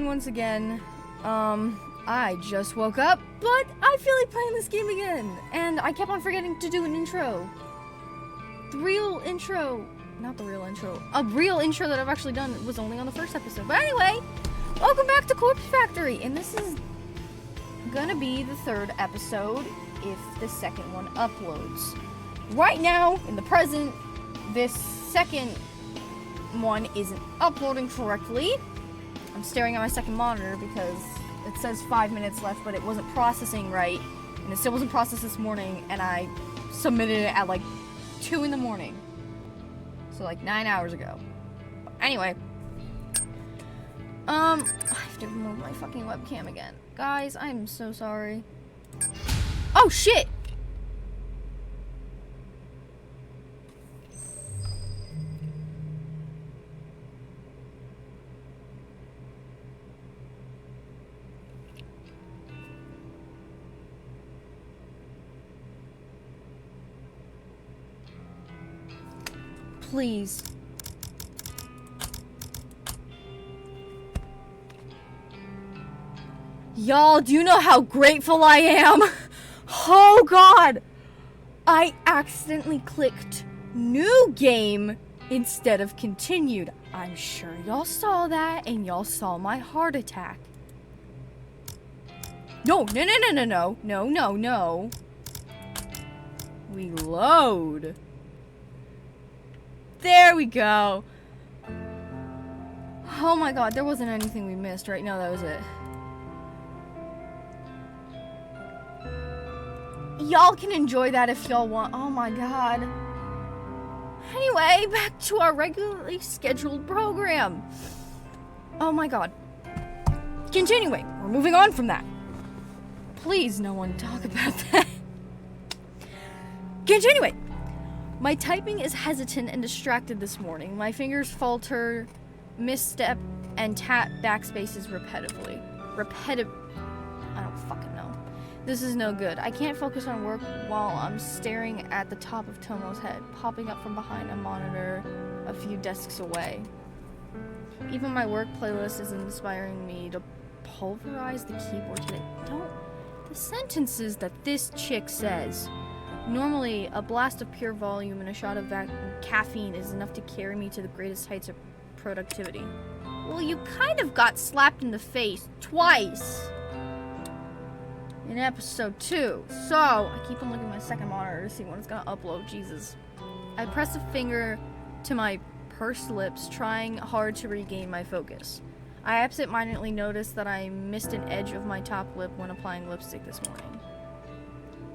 once again. I just woke up, but I feel like playing this game again. And I kept on forgetting to do an intro. The real intro, not the real intro, a real intro that I've actually done was only on the first episode. But anyway, welcome back to Corpse Factory. And this is gonna be the third episode if the second one uploads. Right now, in the present, this second one isn't uploading correctly. I'm staring at my second monitor because it says 5 minutes left, but it wasn't processing right, and it still wasn't processed this morning, and I submitted it at like 2 in the morning, so like 9 hours ago. Anyway, I have to remove my fucking webcam again. Guys, I'm so sorry. Oh shit! Please. Y'all, do you know how grateful I am? Oh god! I accidentally clicked new game instead of continued. I'm sure y'all saw that and y'all saw my heart attack. No. Reload. There we go. Oh my god, there wasn't anything we missed, right? No, that was it. Y'all can enjoy that if y'all want. Oh my god. Anyway, back to our regularly scheduled program. Oh my god. Continuing. We're moving on from that. Please, no one talk about that. Continuing. My typing is hesitant and distracted this morning. My fingers falter, misstep, and tap backspaces repetitively. I don't fucking know. This is no good. I can't focus on work while I'm staring at the top of Tomo's head, popping up from behind a monitor a few desks away. Even my work playlist is inspiring me to pulverize the keyboard today. The sentences that this chick says. Normally, a blast of pure volume and a shot of caffeine is enough to carry me to the greatest heights of productivity. Well, you kind of got slapped in the face twice in episode 2. So, I keep on looking at my second monitor to see when it's gonna upload. Jesus. I press a finger to my pursed lips, trying hard to regain my focus. I absent-mindedly noticed that I missed an edge of my top lip when applying lipstick this morning.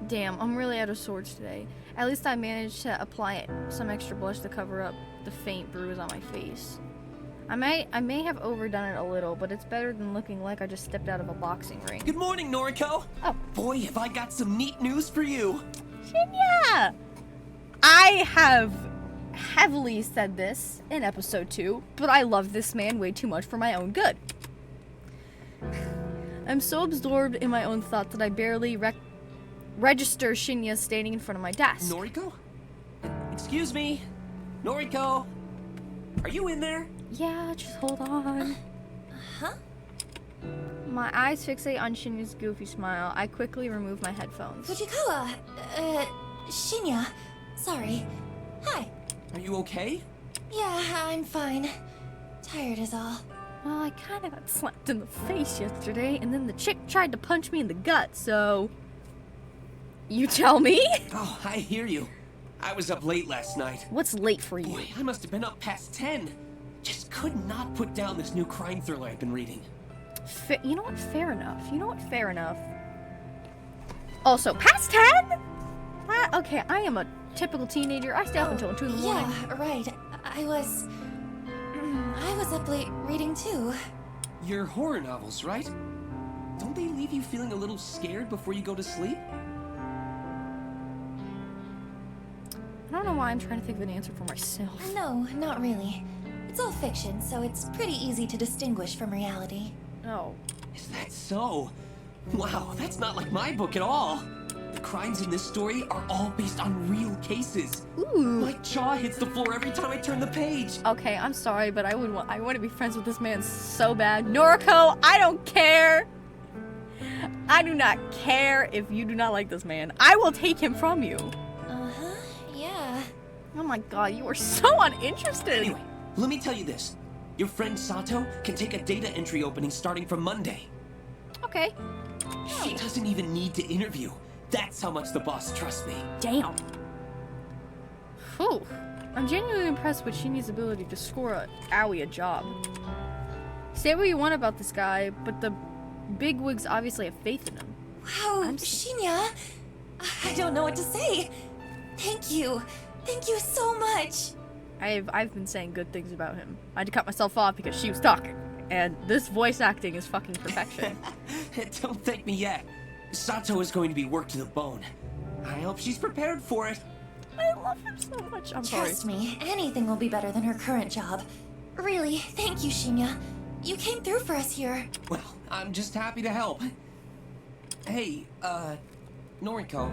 Damn, I'm really out of sorts today. At least I managed to apply some extra blush to cover up the faint bruise on my face. I may have overdone it a little, but it's better than looking like I just stepped out of a boxing ring. Good morning, Noriko! Oh. Boy, have I got some neat news for you! Shinya! I have heavily said this in episode 2, but I love this man way too much for my own good. I'm so absorbed in my own thoughts that I barely register Shinya standing in front of my desk. Noriko? Excuse me? Noriko? Are you in there? Yeah, just hold on. Huh? My eyes fixate on Shinya's goofy smile. I quickly remove my headphones. Fujikawa, Shinya. Sorry. Hi. Are you okay? Yeah, I'm fine. Tired is all. Well, I kinda got slapped in the face yesterday, and then the chick tried to punch me in the gut, so... You tell me? Oh, I hear you. I was up late last night. What's late for you? Boy, I must have been up past 10. Just could not put down this new crime thriller I've been reading. You know what? Fair enough. Also, past 10? Okay, I am a typical teenager. I stay up until 2 in the morning. Yeah, right. I was up late reading too. Your horror novels, right? Don't they leave you feeling a little scared before you go to sleep? I don't know why I'm trying to think of an answer for myself. No, not really. It's all fiction, so it's pretty easy to distinguish from reality. Oh. Is that so? Wow, that's not like my book at all. The crimes in this story are all based on real cases. Ooh. My jaw hits the floor every time I turn the page. Okay, I'm sorry, but I want to be friends with this man so bad. Noriko, I don't care. I do not care if you do not like this man. I will take him from you. Uh-huh, yeah. Oh my god, you are so uninterested. Anyway, let me tell you this. Your friend Sato can take a data entry opening starting from Monday. Okay. She doesn't even need to interview. That's how much the boss trusts me. Damn. Whew. I'm genuinely impressed with Shinya's ability to score a job. Say what you want about this guy, but the bigwigs obviously have faith in him. Wow, Shinya. I don't know what to say. Thank you. Thank you so much. I've been saying good things about him. I had to cut myself off because she was talking. And this voice acting is fucking perfection. Don't thank me yet. Sato is going to be worked to the bone. I hope she's prepared for it. I love him so much. I'm sorry. Trust me, anything will be better than her current job. Really, thank you, Shinya. You came through for us here. Well, I'm just happy to help. Hey, Noriko,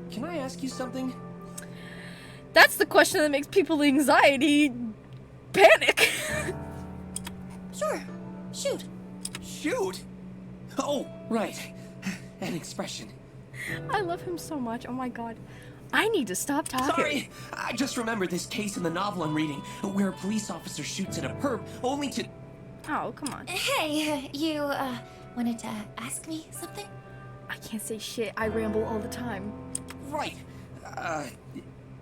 can I ask you something? That's the question that makes people with anxiety panic. Sure, shoot. Shoot! Oh, right. An expression. I love him so much. Oh my god. I need to stop talking. Sorry! I just remembered this case in the novel I'm reading, where a police officer shoots at a perp only to... Oh, come on. Hey, you, wanted to ask me something? I can't say shit. I ramble all the time. Right.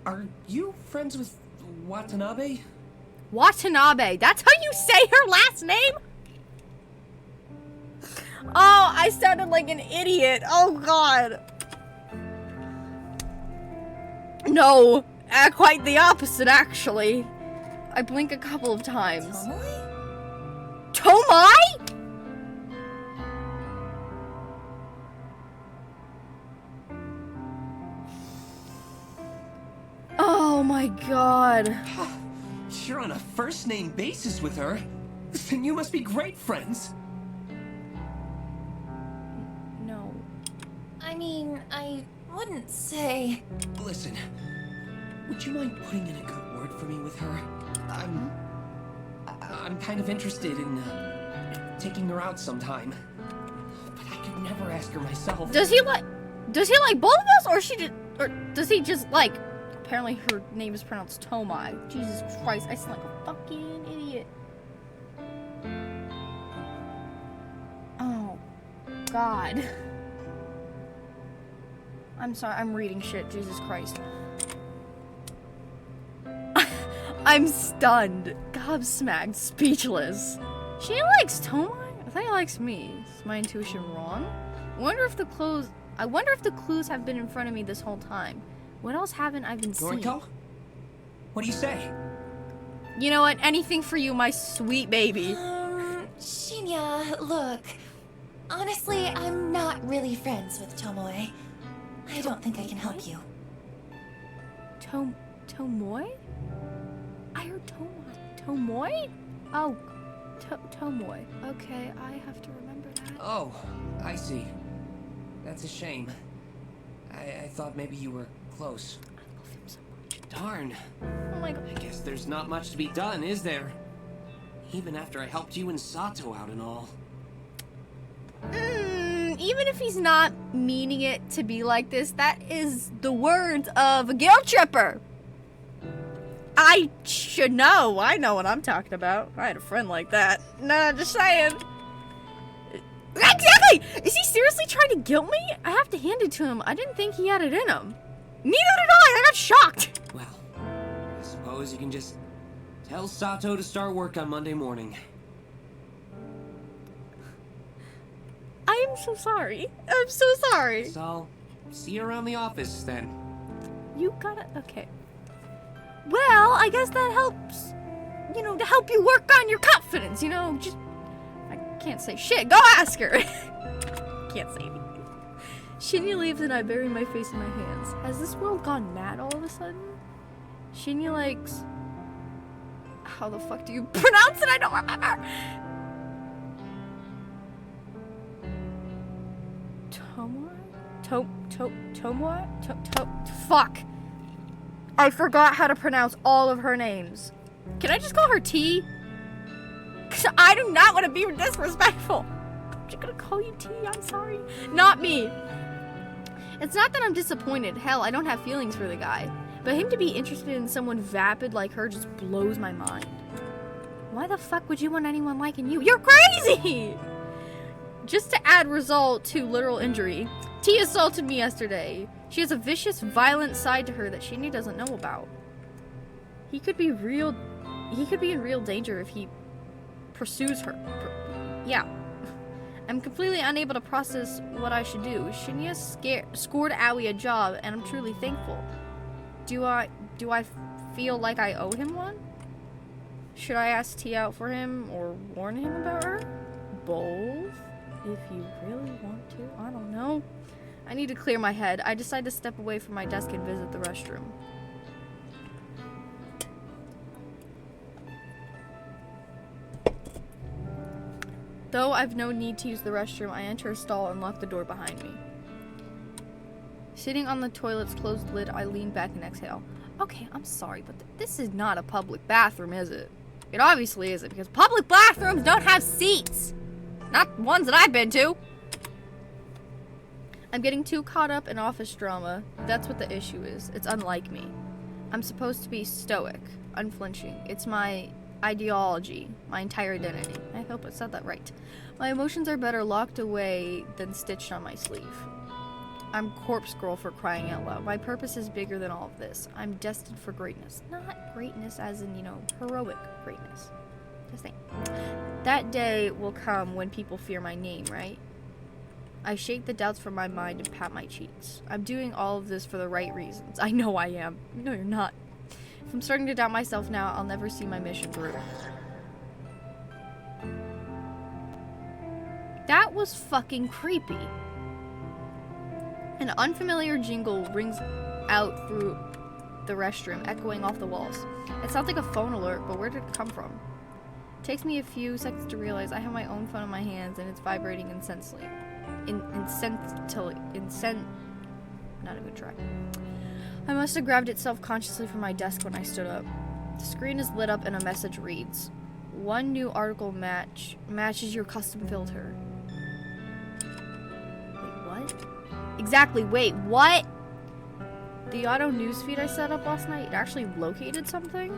Are you friends with Watanabe? Watanabe. That's how you say her last name? Oh, I sounded like an idiot. Oh, God. No, quite the opposite, actually. I blink a couple of times. Tomoe? Tomai? Oh my god. You're on a first-name basis with her. Then you must be great friends. No. I mean, I wouldn't say... Listen, would you mind putting in a good word for me with her? I'm kind of interested in taking her out sometime. But I could never ask her myself. Does he like both of us, or does he just like? Apparently, her name is pronounced Tomai. Jesus Christ, I sound like a fucking idiot. Oh, God. I'm sorry, I'm reading shit. Jesus Christ. I'm stunned, gobsmacked, speechless. She likes Tomai? I thought he likes me. Is my intuition wrong? I wonder if the clues have been in front of me this whole time. What else haven't I been seeing? Noriko? What do you say? You know what? Anything for you, my sweet baby. Shinya, look. Honestly, I'm not really friends with Tomoe. I don't think I can help you. Tomoe? I heard Tomai. Tomoe? Oh, Tomoe. Okay, I have to remember that. Oh, I see. That's a shame. I thought maybe you were close. I love him so much. Darn. Oh my god. I guess there's not much to be done, is there? Even after I helped you and Sato out and all. Even if he's not meaning it to be like this, that is the words of a guilt tripper. I should know. I know what I'm talking about. I had a friend like that. Nah, just saying. Exactly! Is he seriously trying to guilt me? I have to hand it to him. I didn't think he had it in him. Neither did I got shocked. Well, I suppose you can just tell Sato to start work on Monday morning. I am so sorry. I'm so sorry. So I'll see you around the office then. You gotta... Okay. Well, I guess that helps, you know, to help you work on your confidence, you know, just... I can't say shit. Go ask her. Can't say anything. Shinya leaves and I bury my face in my hands. Has this world gone mad all of a sudden? Shinya likes... How the fuck do you pronounce it? I don't remember. Tomai? Fuck. I forgot how to pronounce all of her names. Can I just call her T? Cause I do not want to be disrespectful. I'm just gonna call you T, I'm sorry. Not me. It's not that I'm disappointed. Hell, I don't have feelings for the guy. But him to be interested in someone vapid like her just blows my mind. Why the fuck would you want anyone liking you? You're crazy! Just to add result to literal injury, T assaulted me yesterday. She has a vicious, violent side to her that Shinny doesn't know about. He could be in real danger if he pursues her. Yeah. I'm completely unable to process what I should do. Shinya scored Aoi a job, and I'm truly thankful. Do I feel like I owe him one? Should I ask T out for him or warn him about her? Both? If you really want to. I don't know. I need to clear my head. I decide to step away from my desk and visit the restroom. Though I've no need to use the restroom, I enter a stall and lock the door behind me. Sitting on the toilet's closed lid, I lean back and exhale. Okay, I'm sorry, but this is not a public bathroom, is it? It obviously isn't, because public bathrooms don't have seats! Not ones that I've been to! I'm getting too caught up in office drama. That's what the issue is. It's unlike me. I'm supposed to be stoic, unflinching. It's my ideology, my entire identity. I hope I said that right. My emotions are better locked away than stitched on my sleeve. I'm corpse girl for crying out loud. My purpose is bigger than all of this. I'm destined for greatness. Not greatness as in, heroic greatness. Just saying. That day will come when people fear my name, right? I shake the doubts from my mind and pat my cheeks. I'm doing all of this for the right reasons. I know I am. No, you're not. If I'm starting to doubt myself now, I'll never see my mission through. That was fucking creepy. An unfamiliar jingle rings out through the restroom, echoing off the walls. It sounds like a phone alert, but where did it come from? It takes me a few seconds to realize I have my own phone in my hands and it's vibrating incessantly. Not a good try. I must have grabbed it self-consciously from my desk when I stood up. The screen is lit up and a message reads, "One new article matches your custom filter." Wait, what? Exactly, wait, what? The auto newsfeed I set up last night, it actually located something?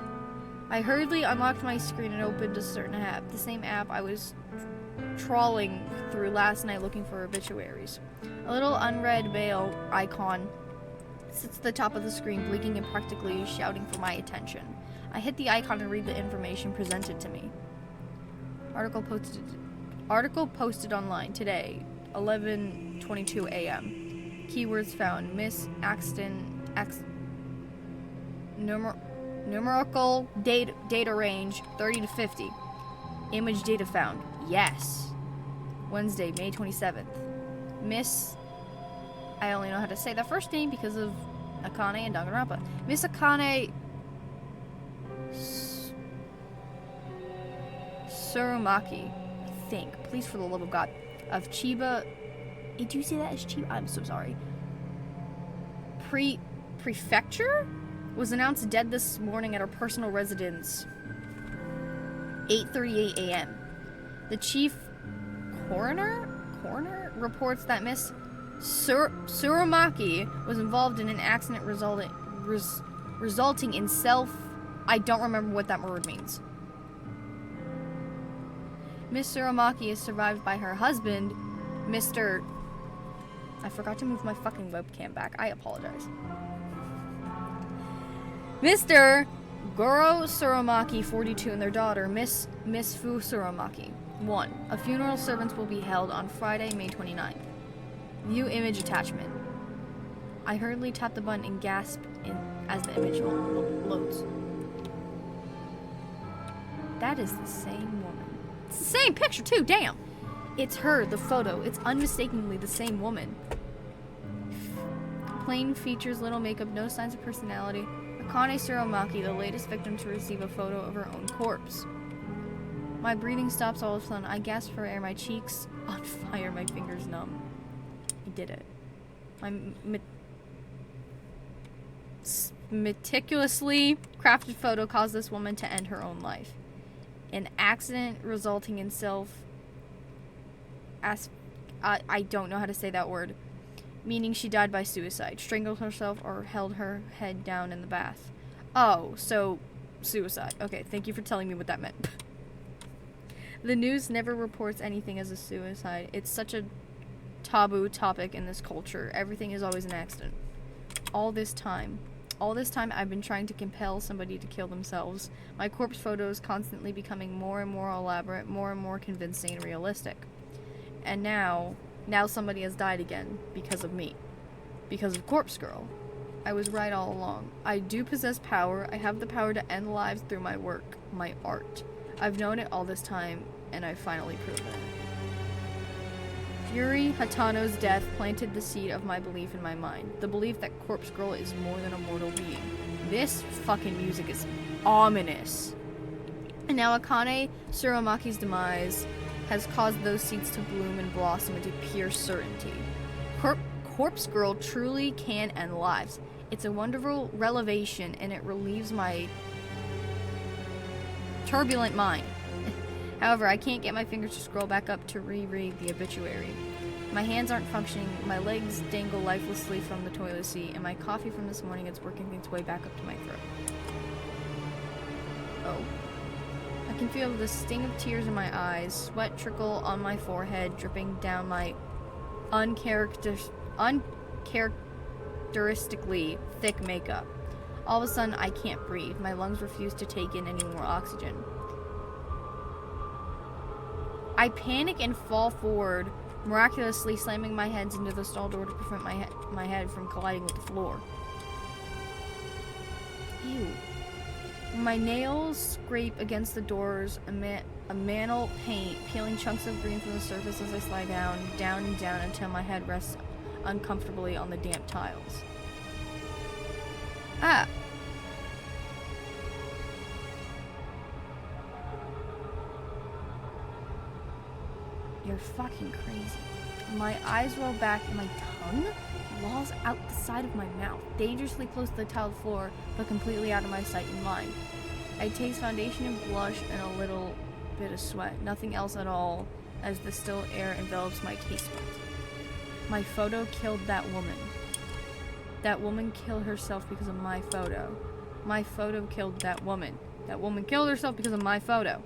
I hurriedly unlocked my screen and opened a certain app, the same app I was trawling through last night looking for obituaries. A little unread mail icon sits at the top of the screen, blinking and practically shouting for my attention. I hit the icon and read the information presented to me. Article posted online today, 11:22 a.m. Keywords found: Miss Axton, numerical data range 30 to 50. Image data found. Yes. Wednesday, May 27th. Miss, I only know how to say that first name because of Akane and Danganronpa. Miss Akane Surumaki, I think. Please, for the love of God. Of Chiba. Did you say that as Chiba? I'm so sorry. Prefecture? Was announced dead this morning at her personal residence. 8:38 a.m. The chief coroner reports that Miss Surumaki was involved in an accident resulting in I don't remember what that word means. Miss Surumaki is survived by her husband, Mr. I forgot to move my fucking webcam back. I apologize. Mr. Goro Surumaki, 42, and their daughter, Miss Fu Surumaki. 1. A funeral service will be held on Friday, May 29th. View image attachment. I hurriedly tap the button and gasp as the image loads. That is the same woman. It's the same picture too, damn! It's her, the photo. It's unmistakably the same woman. Plain features, little makeup, no signs of personality. Akane Surumaki, the latest victim to receive a photo of her own corpse. My breathing stops all of a sudden. I gasp for air, my cheeks on fire, my fingers numb. I did it. My meticulously crafted photo caused this woman to end her own life. An accident resulting in I don't know how to say that word. Meaning she died by suicide, strangled herself, or held her head down in the bath. Oh, so suicide. Okay, thank you for telling me what that meant. The news never reports anything as a suicide. It's such a taboo topic in this culture. Everything is always an accident. All this time I've been trying to compel somebody to kill themselves. My corpse photos constantly becoming more and more elaborate, more and more convincing and realistic. And now somebody has died again because of me. Because of Corpse Girl. I was right all along. I do possess power. I have the power to end lives through my work, my art. I've known it all this time, and I've finally proven it. Yuri Hatano's death planted the seed of my belief in my mind. The belief that Corpse Girl is more than a mortal being. This fucking music is ominous. And now Akane Tsurumaki's demise has caused those seeds to bloom and blossom into pure certainty. Corpse Girl truly can end lives. It's a wonderful revelation, and it relieves my turbulent mind. However, I can't get my fingers to scroll back up to reread the obituary. My hands aren't functioning, my legs dangle lifelessly from the toilet seat, and my coffee from this morning is working its way back up to my throat. Oh. I can feel the sting of tears in my eyes, sweat trickle on my forehead, dripping down my uncharacteristically thick makeup. All of a sudden, I can't breathe. My lungs refuse to take in any more oxygen. I panic and fall forward, miraculously slamming my head into the stall door to prevent my head from colliding with the floor. Ew. My nails scrape against the doors, a mantle paint, peeling chunks of green from the surface as I slide down and down until my head rests uncomfortably on the damp tiles. Ah! You're fucking crazy. My eyes roll back and my tongue lolls out the side of my mouth, dangerously close to the tiled floor, but completely out of my sight and mind. I taste foundation and blush and a little bit of sweat, nothing else at all, as the still air envelops my taste buds. My photo killed that woman. That woman killed herself because of my photo. My photo killed that woman. That woman killed herself because of my photo.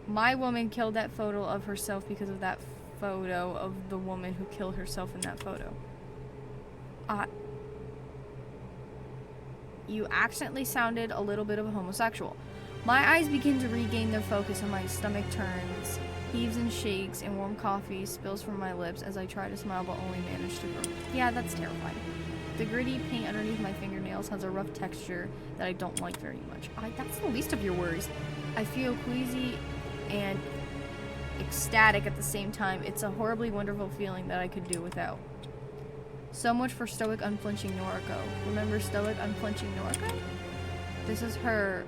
My woman killed that photo of herself because of that photo of the woman who killed herself in that photo. You accidentally sounded a little bit of a homosexual. My eyes begin to regain their focus and my stomach turns, heaves and shakes, and warm coffee spills from my lips as I try to smile but only manage to groan. Yeah, that's terrifying. The gritty paint underneath my fingernails has a rough texture that I don't like very much. That's the least of your worries. I feel queasy and ecstatic at the same time. It's a horribly wonderful feeling that I could do without. So much for stoic, unflinching Noriko. Remember stoic, unflinching Noriko? This is her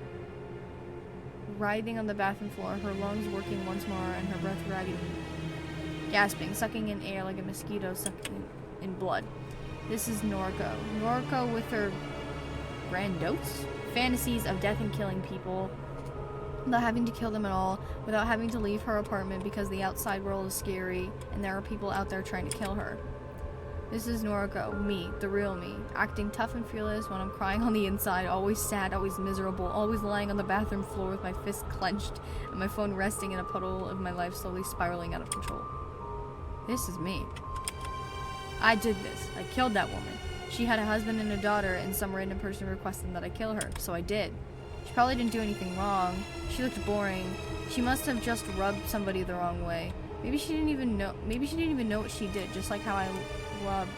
writhing on the bathroom floor, her lungs working once more, and her breath ragged, gasping, sucking in air like a mosquito sucking in blood. This is Noriko. Noriko with her grandiose fantasies of death and killing people, without having to kill them at all, without having to leave her apartment because the outside world is scary and there are people out there trying to kill her. This is Noriko, me, the real me, acting tough and fearless when I'm crying on the inside, always sad, always miserable, always lying on the bathroom floor with my fists clenched and my phone resting in a puddle of my life slowly spiraling out of control. This is me. I did this. I killed that woman. She had a husband and a daughter, and some random person requested that I kill her, so I did. She probably didn't do anything wrong. She looked boring. She must have just rubbed somebody the wrong way. Maybe she didn't even know what she did, just like how I rubbed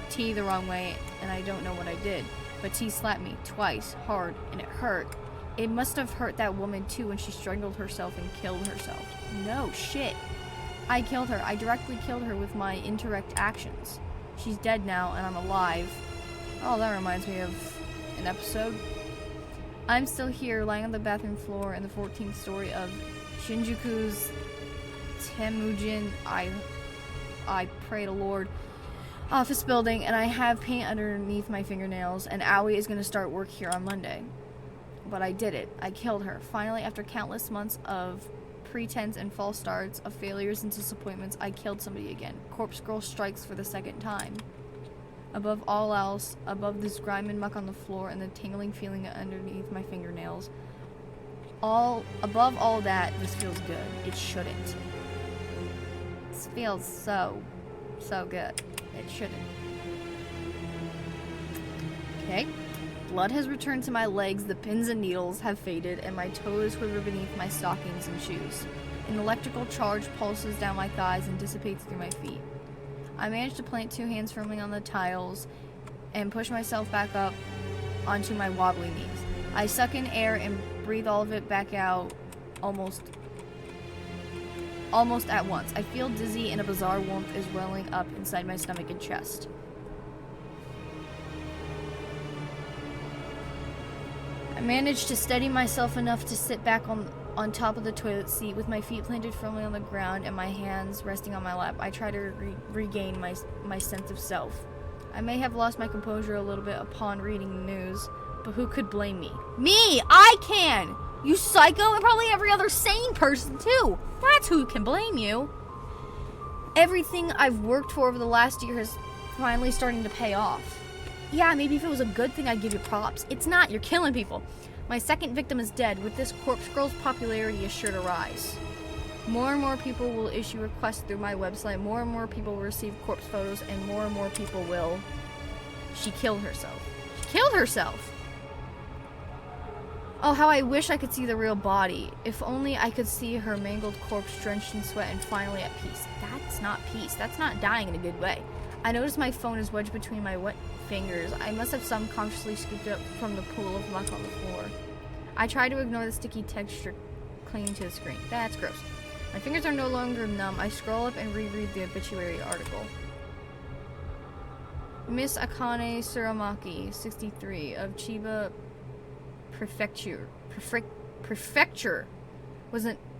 T the wrong way and I don't know what I did. But T slapped me twice, hard, and it hurt. It must have hurt that woman too when she strangled herself and killed herself. No shit. I killed her. I directly killed her with my indirect actions. She's dead now and I'm alive. Oh, that reminds me of an episode. I'm still here, lying on the bathroom floor in the 14th story of Shinjuku's Temujin, I pray to Lord, office building, and I have paint underneath my fingernails, and Aoi is going to start work here on Monday. But I did it. I killed her. Finally, after countless months of pretense and false starts, of failures and disappointments, I killed somebody again. Corpse Girl strikes for the second time. Above all else, above this grime and muck on the floor and the tingling feeling underneath my fingernails, above all that, this feels good. It shouldn't. This feels so good. It shouldn't. Okay. Blood has returned to my legs, the pins and needles have faded, and my toes quiver beneath my stockings and shoes. An electrical charge pulses down my thighs and dissipates through my feet. I manage to plant 2 hands firmly on the tiles and push myself back up onto my wobbly knees. I suck in air and breathe all of it back out almost at once. I feel dizzy and a bizarre warmth is welling up inside my stomach and chest. I managed to steady myself enough to sit back on top of the toilet seat with my feet planted firmly on the ground and my hands resting on my lap. I try to regain my sense of self. I may have lost my composure a little bit upon reading the news, but who could blame me? Me! I can! You psycho, and probably every other sane person too! That's who can blame you! Everything I've worked for over the last year is finally starting to pay off. Yeah, maybe if it was a good thing I'd give you props. It's not, you're killing people. My second victim is dead. With this, Corpse Girl's popularity is sure to rise. More and more people will issue requests through my website, more and more people will receive corpse photos, and more people will. She killed herself. She killed herself! Oh, how I wish I could see the real body. If only I could see her mangled corpse drenched in sweat and finally at peace. That's not peace. That's not dying in a good way. I notice my phone is wedged between my wet fingers. I must have subconsciously scooped up from the pool of muck on the floor. I try to ignore the sticky texture clinging to the screen. That's gross. My fingers are no longer numb. I scroll up and reread the obituary article. Miss Akane Suramaki, 63, of Chiba Prefecture,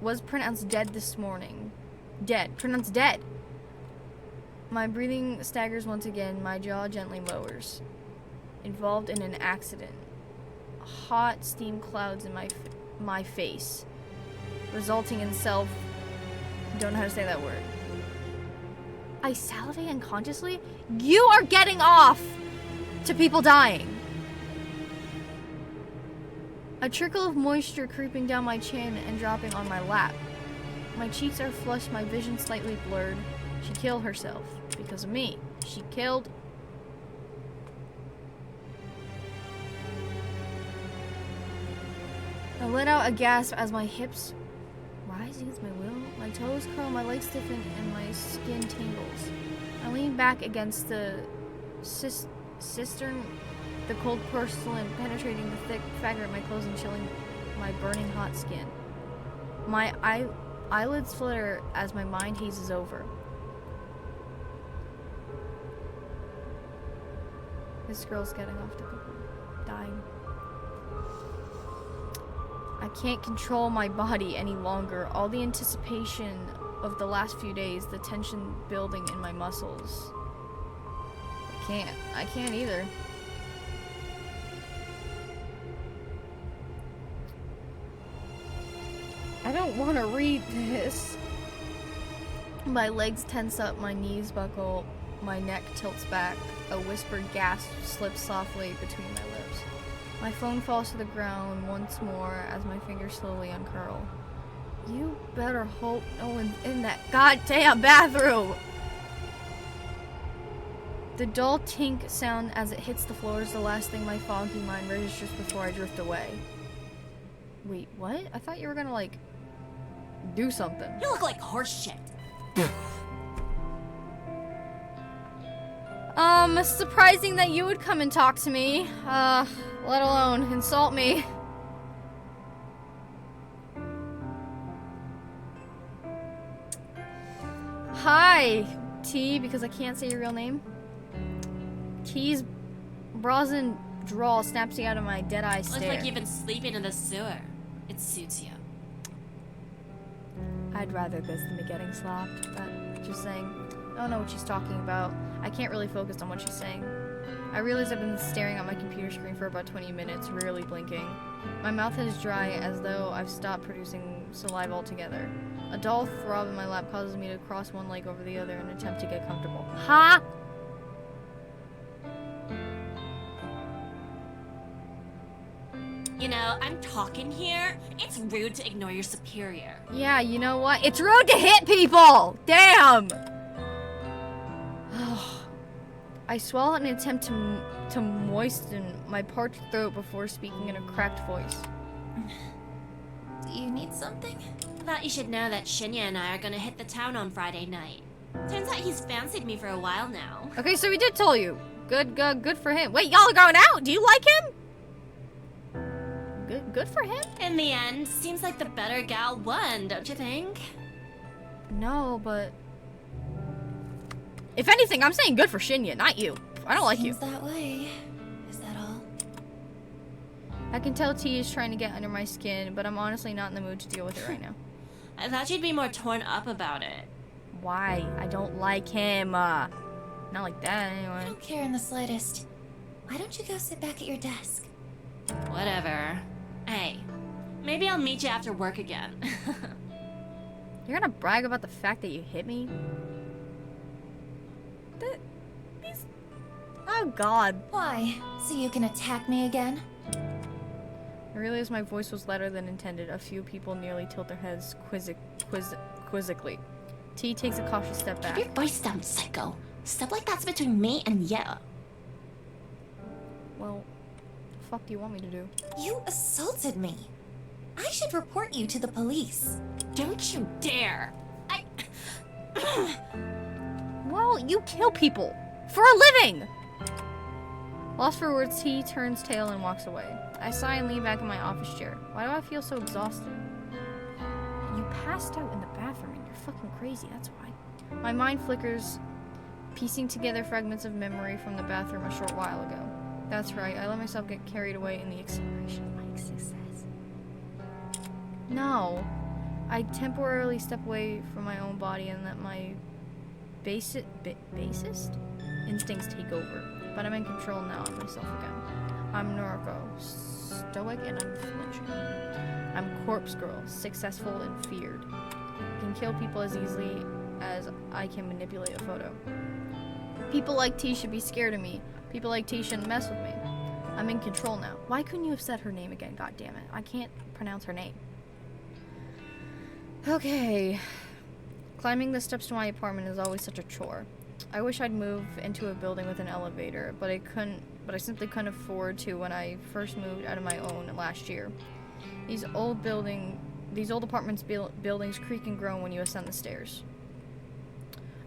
was pronounced dead this morning. Pronounced dead. My breathing staggers once again, my jaw gently lowers. Involved in an accident. Hot steam clouds in my face, resulting in don't know how to say that word. I salivate unconsciously? You are getting off to people dying. A trickle of moisture creeping down my chin and dropping on my lap. My cheeks are flushed, my vision slightly blurred. She killed herself. Because of me. She killed... I let out a gasp as my hips rise against my will. My toes curl, my legs stiffen, and my skin tingles. I lean back against the cistern, the cold porcelain penetrating the thick fabric of my clothes and chilling my burning hot skin. My eyelids flutter as my mind hazes over. This girl's getting off to people dying. I can't control my body any longer. All the anticipation of the last few days, the tension building in my muscles. I can't either. I don't want to read this. My legs tense up, my knees buckle, my neck tilts back. A whispered gasp slips softly between my lips. My phone falls to the ground once more as my fingers slowly uncurl. You better hope no one's in that goddamn bathroom! The dull tink sound as it hits the floor is the last thing my foggy mind registers before I drift away. Wait, what? I thought you were gonna, like, do something. You look like horse shit. Surprising that you would come and talk to me. Let alone insult me. Hi, T, because I can't say your real name. T's brazen drawl snaps you out of my dead-eye stare. Looks like you've been sleeping in the sewer. It suits you. I'd rather this than be getting slapped, but just saying. I don't know what she's talking about. I can't really focus on what she's saying. I realize I've been staring at my computer screen for about 20 minutes, rarely blinking. My mouth is dry as though I've stopped producing saliva altogether. A dull throb in my lap causes me to cross one leg over the other in an attempt to get comfortable. Ha! You know, I'm talking here. It's rude to ignore your superior. Yeah, you know what? It's rude to hit people! Damn! I swallow in an attempt to moisten my parched throat before speaking in a cracked voice. Do you need something? I thought you should know that Shinya and I are gonna hit the town on Friday night. Turns out he's fancied me for a while now. Okay, so he did tell you. Good for him. Wait, y'all are going out? Do you like him? Good for him? In the end, seems like the better gal won, don't you think? No, but... If anything, I'm saying good for Shinya, not you. I don't like you. Seems that way. Is that all? I can tell T is trying to get under my skin, but I'm honestly not in the mood to deal with it right now. I thought you'd be more torn up about it. Why? I don't like him. Not like that, I anyway. don't care in the slightest. Why don't you go sit back at your desk? Whatever. Hey, maybe I'll meet you after work again. You're gonna brag about the fact that you hit me? Oh god. Why? So you can attack me again? I realized my voice was louder than intended. A few people nearly tilt their heads quizzically. T takes a cautious step back. Keep your voice down, psycho. Stuff like that's between me and you. Well, the fuck do you want me to do? You assaulted me. I should report you to the police. Don't you dare. Well, you kill people. For a living! Lost for words, T turns tail and walks away. I sigh and lean back in my office chair. Why do I feel so exhausted? You passed out in the bathroom and you're fucking crazy, that's why. My mind flickers, piecing together fragments of memory from the bathroom a short while ago. That's right, I let myself get carried away in the exhilaration of my success. No. I temporarily step away from my own body and let my basest instincts take over. But I'm in control now of myself again. I'm Noriko, stoic and unflinching. I'm corpse girl, successful and feared. I can kill people as easily as I can manipulate a photo. People like T should be scared of me. People like T shouldn't mess with me. I'm in control now. Why couldn't you have said her name again? God damn it. I can't pronounce her name. Okay. Climbing the steps to my apartment is always such a chore. I wish I'd move into a building with an elevator, but I simply couldn't afford to when I first moved out of my own last year. These old apartments buildings creak and groan when you ascend the stairs.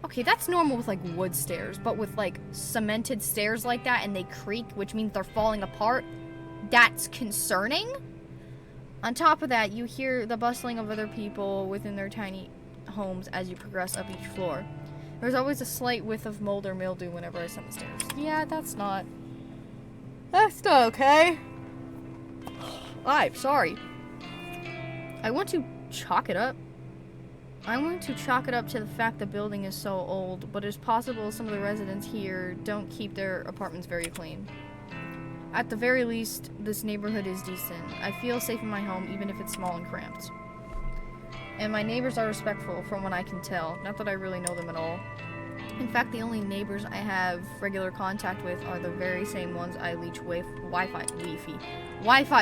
Okay, that's normal with like wood stairs, but with like cemented stairs like that and they creak, which means they're falling apart, that's concerning. On top of that, you hear the bustling of other people within their tiny homes as you progress up each floor. There's always a slight whiff of mold or mildew whenever I ascend the stairs. Yeah, that's not okay. I'm sorry. I want to chalk it up to the fact the building is so old, but it's possible some of the residents here don't keep their apartments very clean. At the very least, this neighborhood is decent. I feel safe in my home, even if it's small and cramped. And my neighbors are respectful, from what I can tell. Not that I really know them at all. In fact, the only neighbors I have regular contact with are the very same ones I leech Wi-Fi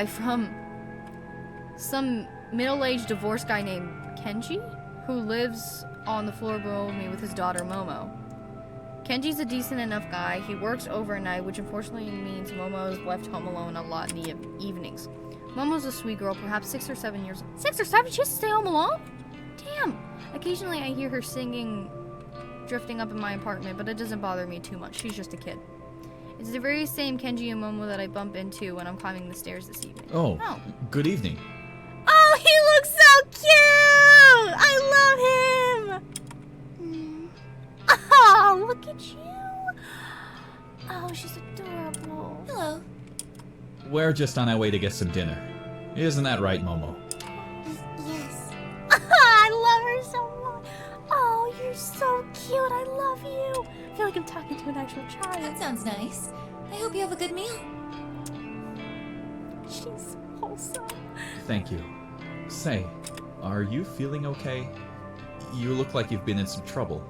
from some middle-aged divorced guy named Kenji, who lives on the floor below me with his daughter Momo. Kenji's a decent enough guy. He works overnight, which unfortunately means Momo is left home alone a lot in the evenings. Momo's a sweet girl, perhaps 6 or 7 years old. 6 or 7? She has to stay home alone? Damn. Occasionally I hear her singing, drifting up in my apartment, but it doesn't bother me too much. She's just a kid. It's the very same Kenji and Momo that I bump into when I'm climbing the stairs this evening. Oh, good evening. Oh, he looks so cute! I love him! Oh, look at you! Oh, she's adorable. Hello. We're just on our way to get some dinner. Isn't that right, Momo? Yes. I her so much. Oh, you're so cute. I love you. I feel like I'm talking to an actual child. That sounds nice. I hope you have a good meal. She's wholesome. Thank you. Say, are you feeling okay? You look like you've been in some trouble.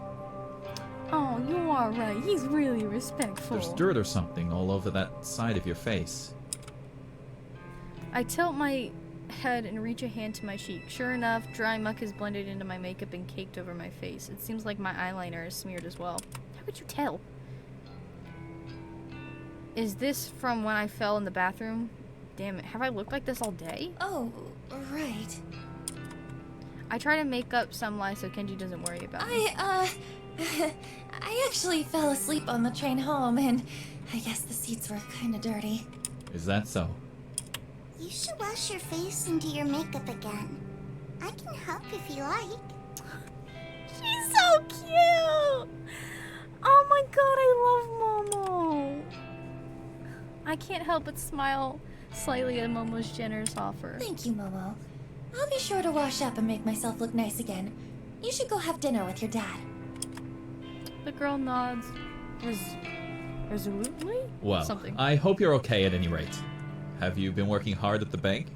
Oh, you are right. He's really respectful. There's dirt or something all over that side of your face. I tilt my head and reach a hand to my cheek. Sure enough, dry muck has blended into my makeup and caked over my face. It seems like my eyeliner is smeared as well. How could you tell? Is this from when I fell in the bathroom? Damn it, have I looked like this all day? Oh, right. I try to make up some lie so Kenji doesn't worry about me. I actually fell asleep on the train home, and I guess the seats were kinda dirty. Is that so? You should wash your face and do your makeup again. I can help if you like. She's so cute! Oh my god, I love Momo! I can't help but smile slightly at Momo's generous offer. Thank you, Momo. I'll be sure to wash up and make myself look nice again. You should go have dinner with your dad. The girl nods. Resolutely? Well, Something. I hope you're okay at any rate. Have you been working hard at the bank?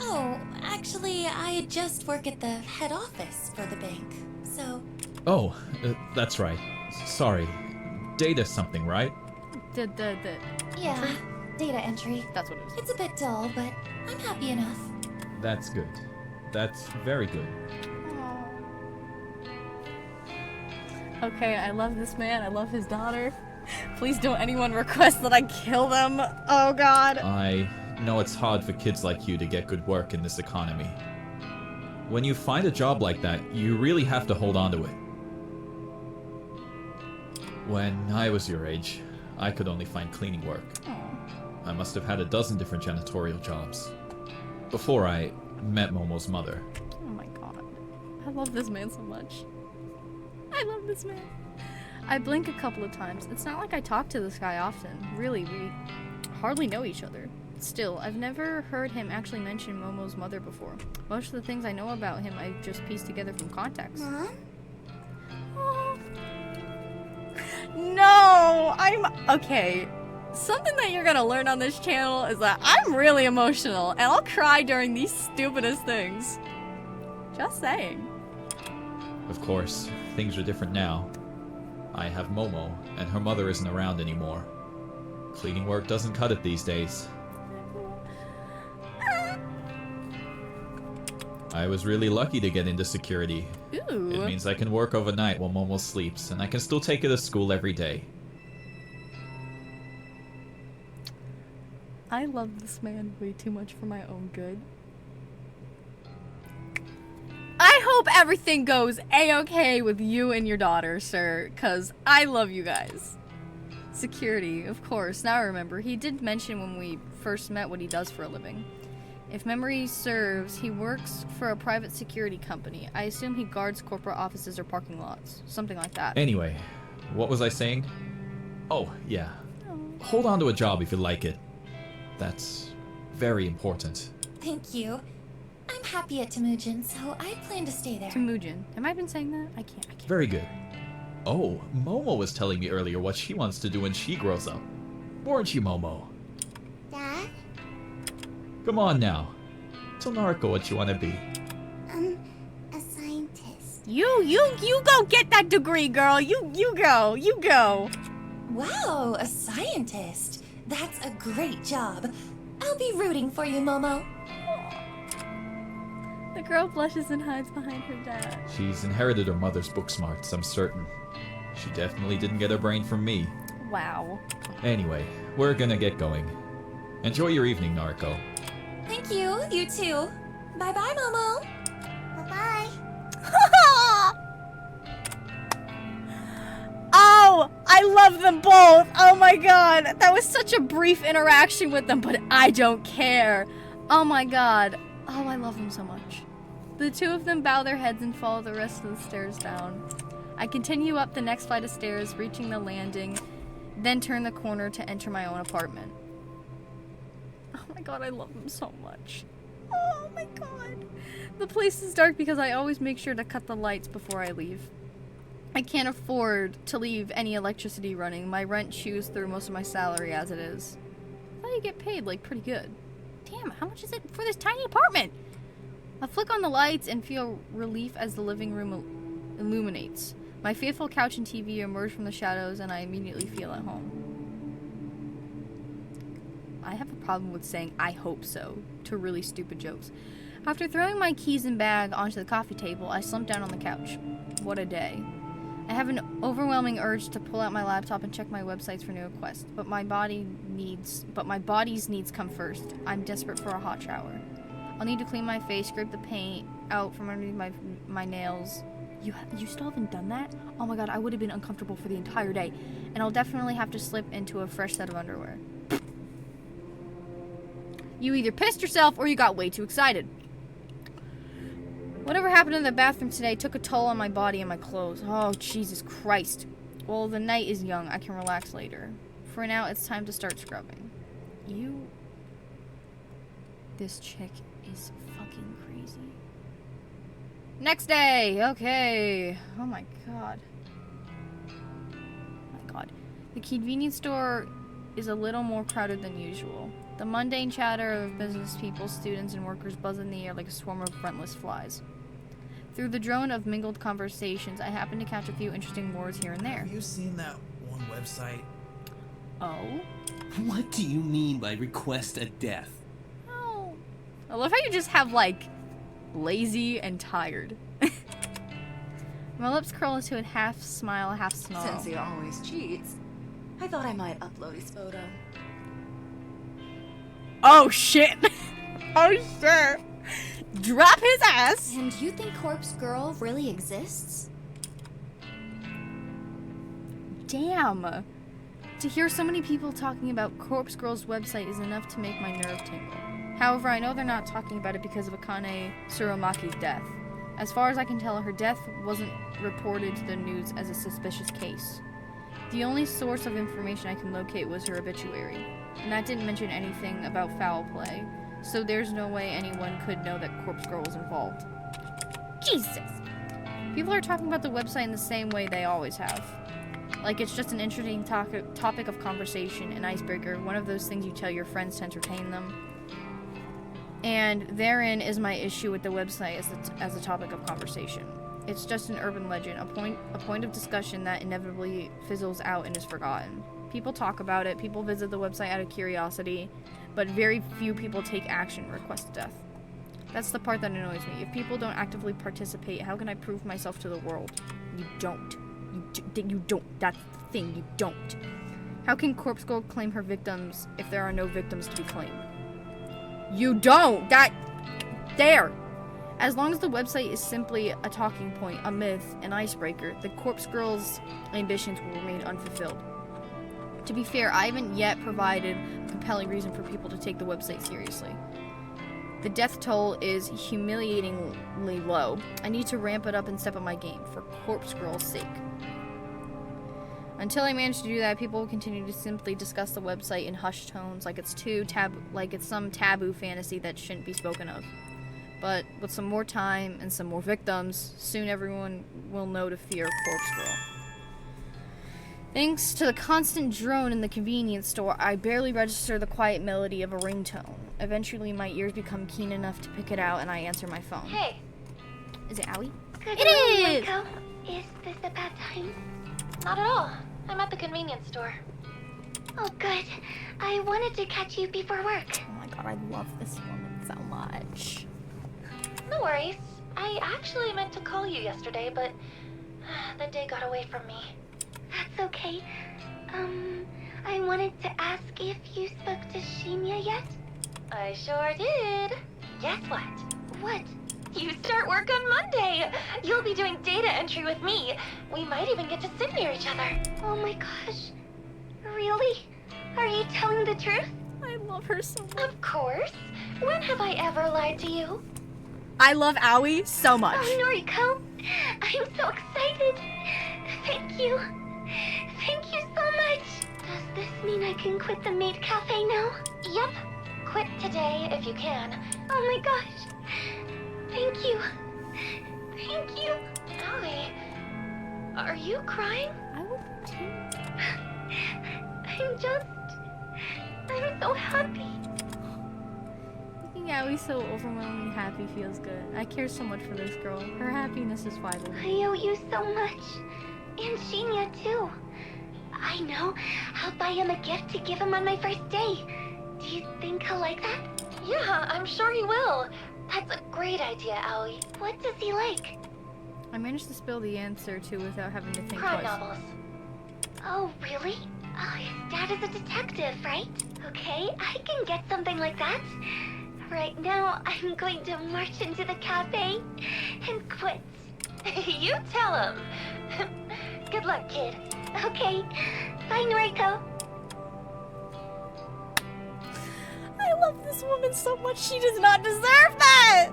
Oh, actually, I just work at the head office for the bank, so... Oh, that's right. Sorry. Data something, right? Yeah, data entry. That's what it is. It's a bit dull, but I'm happy enough. That's good. That's very good. Okay, I love this man. I love his daughter. Please don't anyone request that I kill them. Oh god. I know it's hard for kids like you to get good work in this economy. When you find a job like that, you really have to hold on to it. When I was your age, I could only find cleaning work. I must have had a dozen different janitorial jobs. Before I met Momo's mother. Oh my god. I love this man so much. I love this man. I blink a couple of times. It's not like I talk to this guy often. Really, we hardly know each other. Still, I've never heard him actually mention Momo's mother before. Most of the things I know about him I just pieced together from context. Mom? Oh. No! Okay. Something that you're gonna learn on this channel is that I'm really emotional, and I'll cry during these stupidest things. Just saying. Of course, things are different now. I have Momo, and her mother isn't around anymore. Cleaning work doesn't cut it these days. I was really lucky to get into security. Ooh. It means I can work overnight while Momo sleeps, and I can still take her to school every day. I love this man way too much for my own good. I hope everything goes a-okay with you and your daughter, sir, because I love you guys. Security, of course. Now I remember. He did mention when we first met what he does for a living. If memory serves, he works for a private security company. I assume he guards corporate offices or parking lots. Something like that. Anyway, what was I saying? Oh, yeah. Hold on to a job if you like it. That's very important. Thank you. I'm happy at Temujin, so I plan to stay there. Temujin. Have I been saying that? I can't. Very good. Oh, Momo was telling me earlier what she wants to do when she grows up. Weren't you, Momo? Dad? Come on now. Tell Nariko what you want to be. A scientist. You go get that degree, girl. You go. Wow, a scientist. That's a great job. I'll be rooting for you, Momo. The girl blushes and hides behind her dad. She's inherited her mother's book smarts, I'm certain. She definitely didn't get her brain from me. Wow. Anyway, we're gonna get going. Enjoy your evening, Nariko. Thank you. You too. Bye-bye, Momo. Bye-bye. Oh, I love them both. Oh my god. That was such a brief interaction with them, but I don't care. Oh my god. Oh, I love them so much. The two of them bow their heads and follow the rest of the stairs down. I continue up the next flight of stairs, reaching the landing, then turn the corner to enter my own apartment. Oh my god, I love them so much. Oh my god. The place is dark because I always make sure to cut the lights before I leave. I can't afford to leave any electricity running. My rent chews through most of my salary as it is. I thought you get paid, like, pretty good. Damn, how much is it for this tiny apartment? I flick on the lights and feel relief as the living room illuminates. My faithful couch and TV emerge from the shadows and I immediately feel at home. I have a problem with saying "I hope so" to really stupid jokes. After throwing my keys and bag onto the coffee table, I slump down on the couch. What a day. I have an overwhelming urge to pull out my laptop and check my websites for new requests, but my body's needs come first. I'm desperate for a hot shower. I'll need to clean my face, scrape the paint out from underneath my nails. You still haven't done that? Oh my god, I would have been uncomfortable for the entire day. And I'll definitely have to slip into a fresh set of underwear. You either pissed yourself or you got way too excited. Whatever happened in the bathroom today took a toll on my body and my clothes. Oh, Jesus Christ. Well, the night is young. I can relax later. For now, it's time to start scrubbing. This chick is fucking crazy. Next day! Okay. Oh my god. The convenience store is a little more crowded than usual. The mundane chatter of business people, students, and workers buzz in the air like a swarm of frontless flies. Through the drone of mingled conversations, I happen to catch a few interesting words here and there. Have you seen that one website? Oh? What do you mean by request a death? Oh. I love how you just have, like, lazy and tired. My lips curl into a half smile, half snarl. Since he always cheats, I thought I might upload his photo. Oh shit! Oh shit! Drop his ass! And you think Corpse Girl really exists? Damn! To hear so many people talking about Corpse Girl's website is enough to make my nerve tingle. However, I know they're not talking about it because of Akane Tsurumaki's death. As far as I can tell, her death wasn't reported to the news as a suspicious case. The only source of information I can locate was her obituary, and that didn't mention anything about foul play, so there's no way anyone could know that Corpse Girl was involved. Jesus! People are talking about the website in the same way they always have. Like it's just an interesting topic of conversation, an icebreaker, one of those things you tell your friends to entertain them. And therein is my issue with the website as a topic of conversation. It's just an urban legend, a point of discussion that inevitably fizzles out and is forgotten. People talk about it, people visit the website out of curiosity, but very few people take action or request death. That's the part that annoys me. If people don't actively participate, how can I prove myself to the world? You don't. You don't. That's the thing, you don't. How can Corpse Girl claim her victims if there are no victims to be claimed? You don't! There! As long as the website is simply a talking point, a myth, an icebreaker, the Corpse Girl's ambitions will remain unfulfilled. To be fair, I haven't yet provided a compelling reason for people to take the website seriously. The death toll is humiliatingly low. I need to ramp it up and step up my game, for Corpse Girl's sake. Until I manage to do that, people will continue to simply discuss the website in hushed tones, like it's some taboo fantasy that shouldn't be spoken of. But with some more time and some more victims, soon everyone will know to fear Corpse Girl. Thanks to the constant drone in the convenience store, I barely register the quiet melody of a ringtone. Eventually, my ears become keen enough to pick it out, and I answer my phone. Hey. Is it Owie? Good It morning, is! Marco. Is this a bad time? Not at all. I'm at the convenience store. Oh, good. I wanted to catch you before work. Oh my god, I love this woman so much. No worries. I actually meant to call you yesterday, but the day got away from me. That's okay. I wanted to ask if you spoke to Shinya yet? I sure did. Guess what? What? You start work on Monday. You'll be doing data entry with me. We might even get to sit near each other. Oh my gosh. Really? Are you telling the truth? I love her so much. Of course. When have I ever lied to you? I love Owie so much. Oh, Noriko. I'm so excited. Thank you. Thank you so much. Does this mean I can quit the maid cafe now? Yep. Quit today if you can. Oh my gosh. Thank you. you crying? I would be too. I'm so happy. Making Aoi so overwhelmingly happy feels good. I care so much for this girl. Her happiness is vital. I owe you so much. And Shinya, too. I know. I'll buy him a gift to give him on my first day. Do you think he'll like that? Yeah, I'm sure he will. That's a great idea, Aoi. What does he like? I managed to spill the answer to without having to think Crime twice. novels. Oh, really? Oh, his dad is a detective, right? Okay, I can get something like that. Right now, I'm going to march into the cafe and quit. You tell him. Good luck, kid. Okay, bye, Noriko. I love this woman so much. She does not deserve that.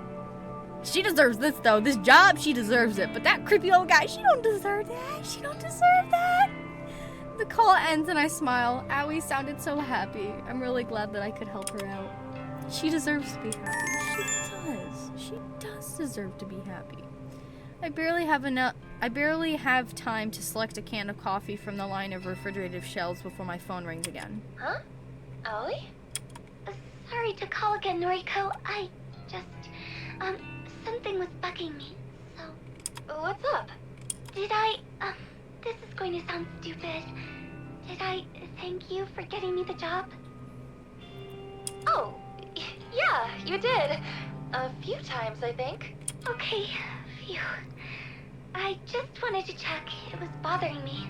She deserves this though. This job, she deserves it. But that creepy old guy, she don't deserve that. She don't deserve that. The call ends and I smile. Aoi sounded so happy. I'm really glad that I could help her out. She deserves to be happy. She does. She does deserve to be happy. I barely have time to select a can of coffee from the line of refrigerated shelves before my phone rings again. Huh? Aoi? Sorry to call again, Noriko. Something was bugging me, so... What's up? This is going to sound stupid. Did I thank you for getting me the job? Oh, yeah, you did. A few times, I think. Okay, phew. I just wanted to check. It was bothering me,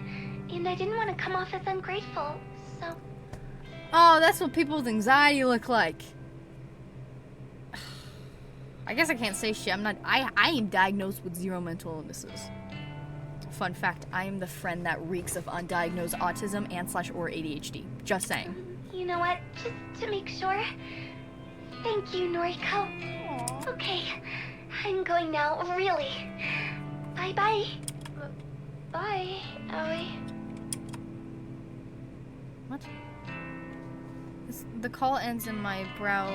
and I didn't want to come off as ungrateful, so... Oh, that's what people with anxiety look like. I guess I can't say shit. I am diagnosed with 0 mental illnesses. Fun fact, I am the friend that reeks of undiagnosed autism and/or ADHD. Just saying. You know what? Just to make sure. Thank you, Noriko. Aww. Okay, I'm going now, really. Bye-bye. Bye, Aoi. What? The call ends and my brow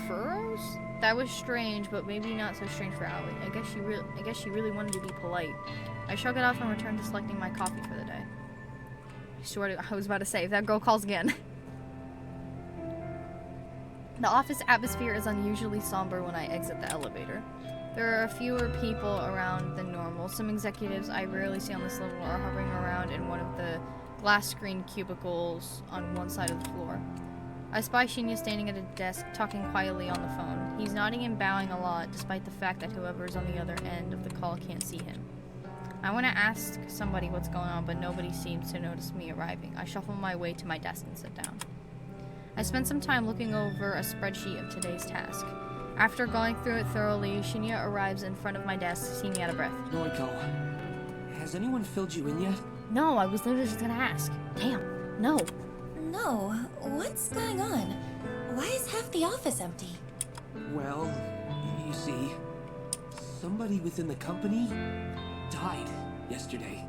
furrows? That was strange, but maybe not so strange for Aoi. I guess she really wanted to be polite. I shrug it off and return to selecting my coffee for the day. I was about to say, if that girl calls again. The office atmosphere is unusually somber when I exit the elevator. There are fewer people around than normal. Some executives I rarely see on this level are hovering around in one of the glass screen cubicles on one side of the floor. I spy Shinya standing at a desk, talking quietly on the phone. He's nodding and bowing a lot, despite the fact that whoever is on the other end of the call can't see him. I want to ask somebody what's going on, but nobody seems to notice me arriving. I shuffle my way to my desk and sit down. I spend some time looking over a spreadsheet of today's task. After going through it thoroughly, Shinya arrives in front of my desk, seeming out of breath. Noriko, has anyone filled you in yet? No, I was literally just gonna ask. Damn, no. No, what's going on? Why is half the office empty? Well, you see, somebody within the company died yesterday.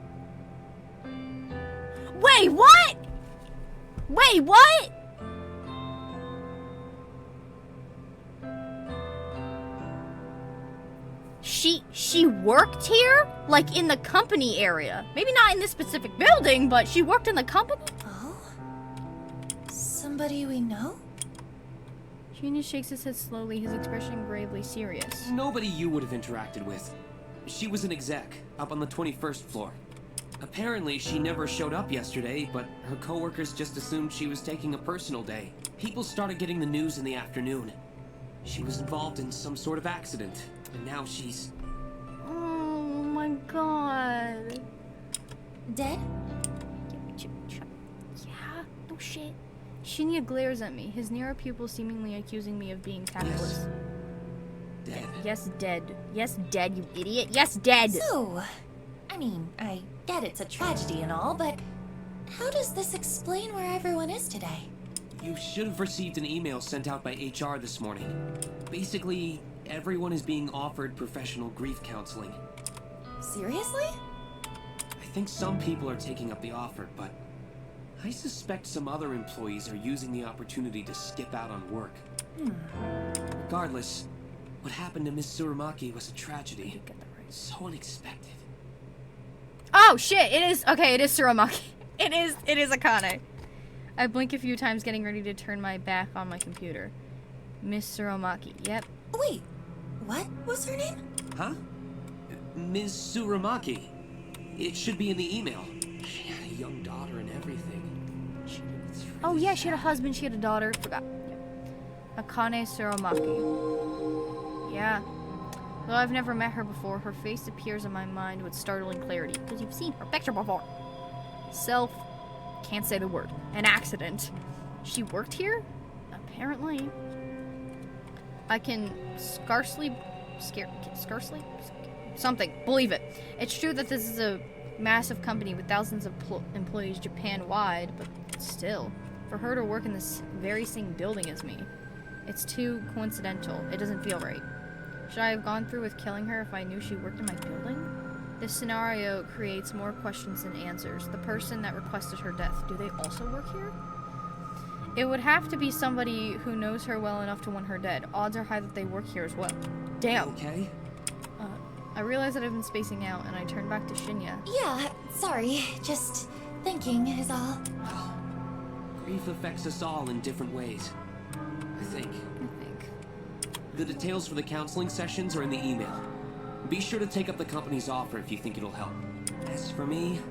Wait, what? Wait, what? She worked here? Like in the company area. Maybe not in this specific building, but she worked in the company? Oh? Somebody we know? Shinya shakes his head slowly, his expression gravely serious. Nobody you would have interacted with. She was an exec, up on the 21st floor. Apparently, she never showed up yesterday, but her coworkers just assumed she was taking a personal day. People started getting the news in the afternoon. She was involved in some sort of accident, and now she's... Oh my god. Dead? Yeah, no shit. Shinya glares at me, his narrow pupils seemingly accusing me of being tactless. dead. Yes, dead. Yes, dead, you idiot. Yes, dead! So, I mean, I get it's a tragedy and all, but how does this explain where everyone is today? You should have received an email sent out by HR this morning. Basically, everyone is being offered professional grief counseling. Seriously? I think some people are taking up the offer, but I suspect some other employees are using the opportunity to skip out on work. Regardless, what happened to Miss Tsurumaki was a tragedy. So unexpected. Oh, Oh shit! It is okay. It is Tsurumaki. It is Akane. I blink a few times, getting ready to turn my back on my computer. Miss Tsurumaki. Yep. Wait, what was her name? Huh? Ms. Tsurumaki. It should be in the email. She had a young daughter and everything. Oh yeah, she had a husband. She had a daughter. Forgot. Yep. Akane Tsurumaki. Yeah. Though I've never met her before, her face appears in my mind with startling clarity because you've seen her picture before. Can't say the word. An accident. She worked here? Apparently. I can scarcely something. Believe it. It's true that this is a massive company with thousands of employees Japan-wide, but still, for her to work in this very same building as me, it's too coincidental. It doesn't feel right. Should I have gone through with killing her if I knew she worked in my building? This scenario creates more questions than answers. The person that requested her death, do they also work here? It would have to be somebody who knows her well enough to want her dead. Odds are high that they work here as well. Damn. Okay. I realize that I've been spacing out, and I turn back to Shinya. Yeah, sorry. Just thinking is all. Grief affects us all in different ways. I think. The details for the counseling sessions are in the email. Be sure to take up the company's offer if you think it'll help. As for me,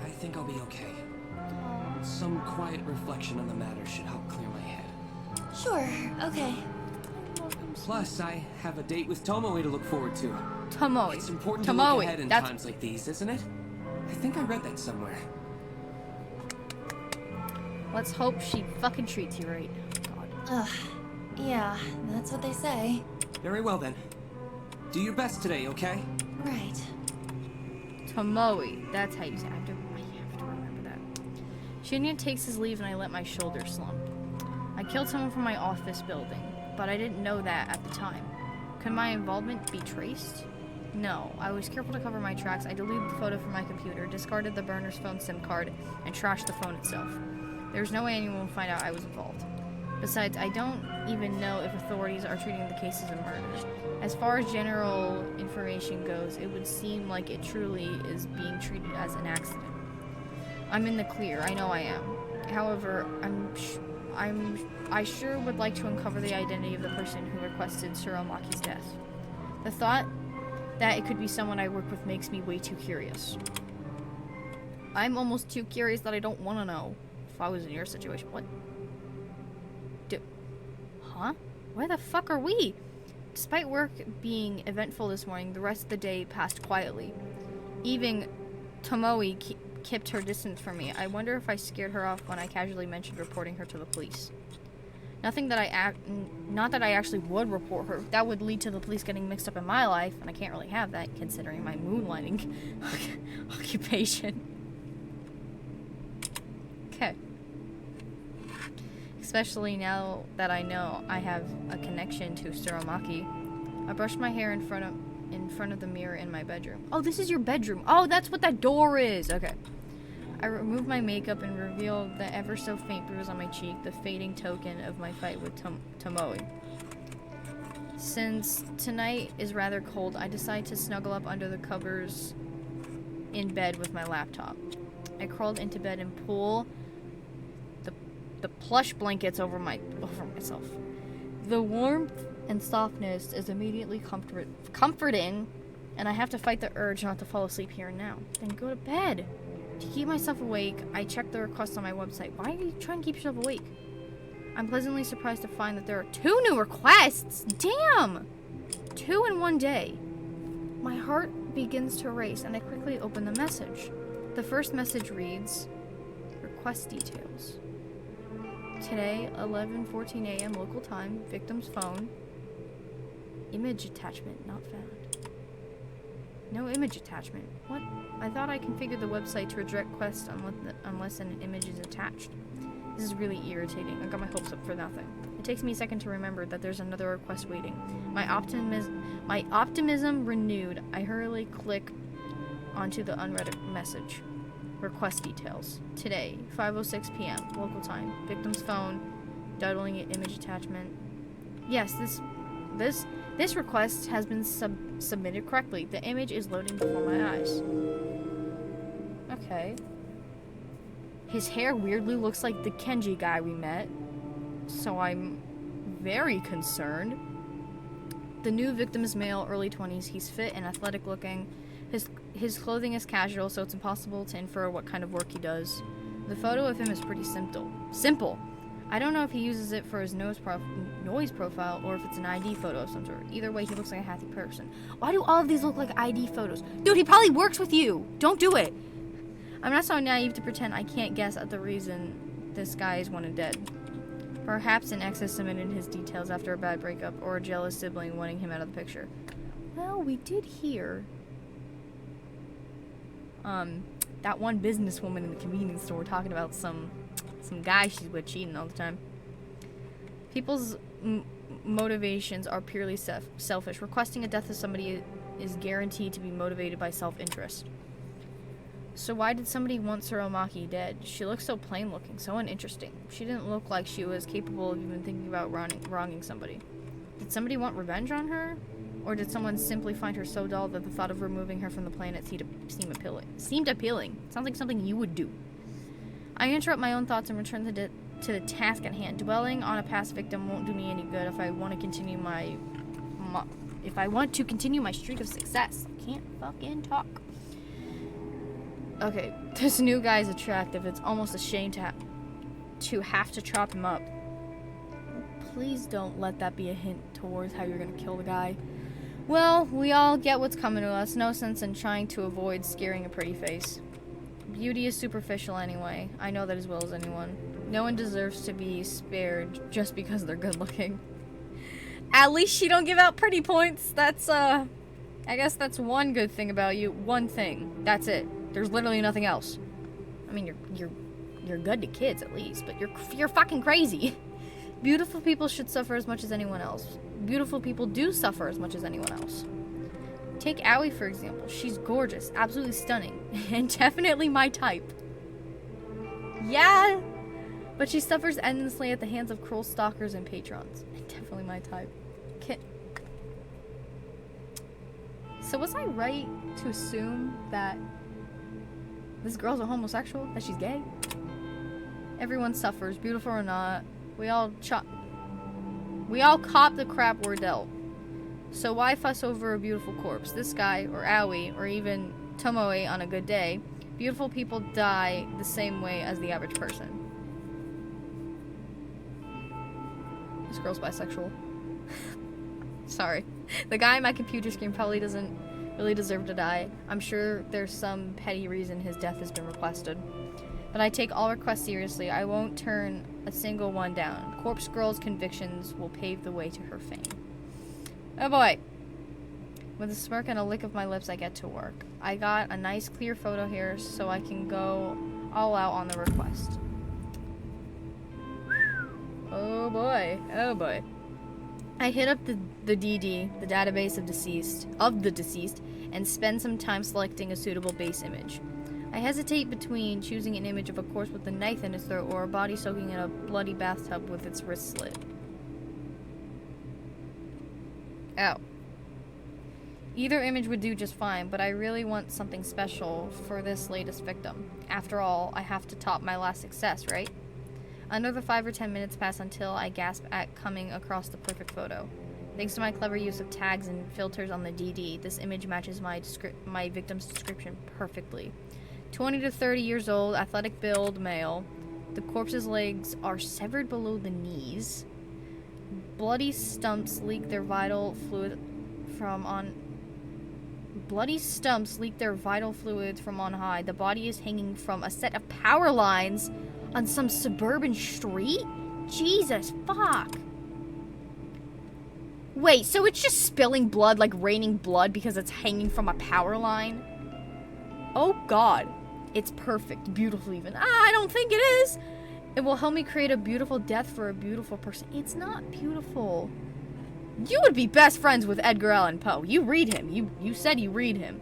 I think I'll be okay. Some quiet reflection on the matter should help clear my head. Sure, okay. Plus, I have a date with Tomoe to look forward to. Tomoe. It's important to look ahead in times like these, isn't it? I think I read that somewhere. Let's hope she fucking treats you right. God. Ugh. Yeah, that's what they say. Very well then. Do your best today, okay? Right. Tomoe. That's how you say it. I have to remember that. Shinya takes his leave and I let my shoulders slump. I killed someone from my office building, but I didn't know that at the time. Could my involvement be traced? No. I was careful to cover my tracks. I deleted the photo from my computer, discarded the burner's phone SIM card, and trashed the phone itself. There's no way anyone would find out I was involved. Besides, I don't even know if authorities are treating the case as a murder. As far as general information goes, it would seem like it truly is being treated as an accident. I'm in the clear, I know I am. However, I sure would like to uncover the identity of the person who requested Tsurumaki's death. The thought that it could be someone I work with makes me way too curious. I'm almost too curious that I don't want to know. If I was in your situation, what? Huh? Where the fuck are we? Despite work being eventful this morning, the rest of the day passed quietly. Even Tomoe kept her distance from me. I wonder if I scared her off when I casually mentioned reporting her to the police. Not that I actually would report her. That would lead to the police getting mixed up in my life, and I can't really have that considering my moonlighting occupation. Okay. Especially now that I know I have a connection to Tsurumaki. I brushed my hair in front of the mirror in my bedroom. Oh, this is your bedroom. Oh, that's what that door is. Okay. I removed my makeup and revealed the ever so faint bruise on my cheek, the fading token of my fight with Tomoe. Since tonight is rather cold, I decide to snuggle up under the covers in bed with my laptop. I crawled into bed and pull the plush blankets over myself. The warmth and softness is immediately comforting, and I have to fight the urge not to fall asleep here and now. Then go to bed. To keep myself awake, I check the requests on my website. Why are you trying to keep yourself awake? I'm pleasantly surprised to find that there are 2 new requests. Damn! 2 in one day. My heart begins to race, and I quickly open the message. The first message reads, request details. Today, 11:14 a.m. local time, victim's phone. Image attachment not found. No image attachment. What? I thought I configured the website to reject requests unless an image is attached. This is really irritating. I got my hopes up for nothing. It takes me a second to remember that there's another request waiting. My optimism renewed. I hurriedly click onto the unread message. Request details. Today, 5:06 p.m. local time. Victim's phone. Doubling image attachment. Yes, this request has been submitted correctly. The image is loading before my eyes. Okay. His hair weirdly looks like the Kenji guy we met, so I'm very concerned. The new victim is male, early 20s. He's fit and athletic looking. His clothing is casual, so it's impossible to infer what kind of work he does. The photo of him is pretty simple. I don't know if he uses it for his noise profile or if it's an ID photo of some sort. Either way, he looks like a happy person. Why do all of these look like ID photos? Dude, he probably works with you. Don't do it. I'm not so naive to pretend I can't guess at the reason this guy is wanted dead. Perhaps an ex has submitted his details after a bad breakup or a jealous sibling wanting him out of the picture. Well, we did hear that one businesswoman in the convenience store talking about some guy she's with cheating all the time. People's motivations are purely selfish. Requesting a death of somebody is guaranteed to be motivated by self-interest. So why did somebody want Suromaki dead? She looks so plain looking, so uninteresting. She didn't look like she was capable of even thinking about wronging somebody. Did somebody want revenge on her? Or did someone simply find her so dull that the thought of removing her from the planet seemed appealing? Sounds like something you would do. I interrupt my own thoughts and return to the task at hand. Dwelling on a past victim won't do me any good if I want to continue my streak of success. I can't fucking talk. Okay, this new guy is attractive. It's almost a shame to have to chop him up. Please don't let that be a hint towards how you're gonna kill the guy. Well, we all get what's coming to us. No sense in trying to avoid scaring a pretty face. Beauty is superficial anyway. I know that as well as anyone. No one deserves to be spared just because they're good looking. At least she don't give out pretty points. That's, I guess that's one good thing about you. One thing. That's it. There's literally nothing else. I mean, you're good to kids at least, but you're fucking crazy. Beautiful people should suffer as much as anyone else. Beautiful people do suffer as much as anyone else. Take Aoi, for example. She's gorgeous, absolutely stunning, and definitely my type. Yeah, but she suffers endlessly at the hands of cruel stalkers and patrons. Definitely my type. So was I right to assume that this girl's a homosexual? That she's gay? Everyone suffers, beautiful or not. We all cop the crap we're dealt. So why fuss over a beautiful corpse? This guy, or Aoi, or even Tomoe on a good day, beautiful people die the same way as the average person. This girl's bisexual. Sorry. The guy on my computer screen probably doesn't really deserve to die. I'm sure there's some petty reason his death has been requested. But I take all requests seriously. I won't turn a single one down. Corpse Girl's convictions will pave the way to her fame. Oh boy. With a smirk and a lick of my lips, I get to work. I got a nice clear photo here so I can go all out on the request. Oh boy. Oh boy. I hit up the DD, the database of the deceased, and spend some time selecting a suitable base image. I hesitate between choosing an image of a corpse with a knife in its throat or a body soaking in a bloody bathtub with its wrist slit. Ow. Either image would do just fine, but I really want something special for this latest victim. After all, I have to top my last success, right? Another 5 or 10 minutes pass until I gasp at coming across the perfect photo. Thanks to my clever use of tags and filters on the DD, this image matches my victim's description perfectly. 20 to 30 years old, athletic build, male. The corpse's legs are severed below the knees. Bloody stumps leak their vital fluids from on high. The body is hanging from a set of power lines on some suburban street? Jesus, fuck. Wait, so it's just spilling blood, like raining blood because it's hanging from a power line? Oh god. It's perfect. Beautiful even. I don't think it is. It will help me create a beautiful death for a beautiful person. It's not beautiful. You would be best friends with Edgar Allan Poe. You read him. You said you read him.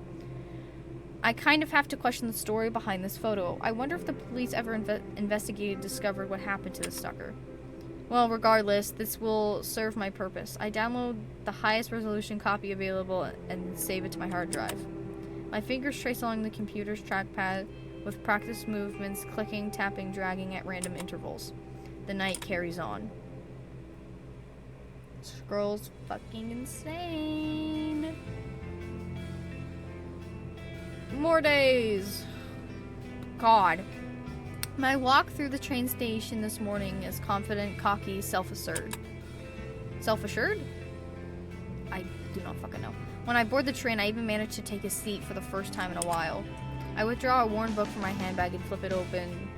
I kind of have to question the story behind this photo. I wonder if the police ever discovered what happened to the stalker. Well, regardless, this will serve my purpose. I download the highest resolution copy available and save it to my hard drive. My fingers trace along the computer's trackpad with practiced movements, clicking, tapping, dragging at random intervals. The night carries on. This girl's fucking insane. More days. God. My walk through the train station this morning is confident, cocky, self-assured. Self-assured? I do not fucking know. When I board the train, I even managed to take a seat for the first time in a while. I withdraw a worn book from my handbag and flip open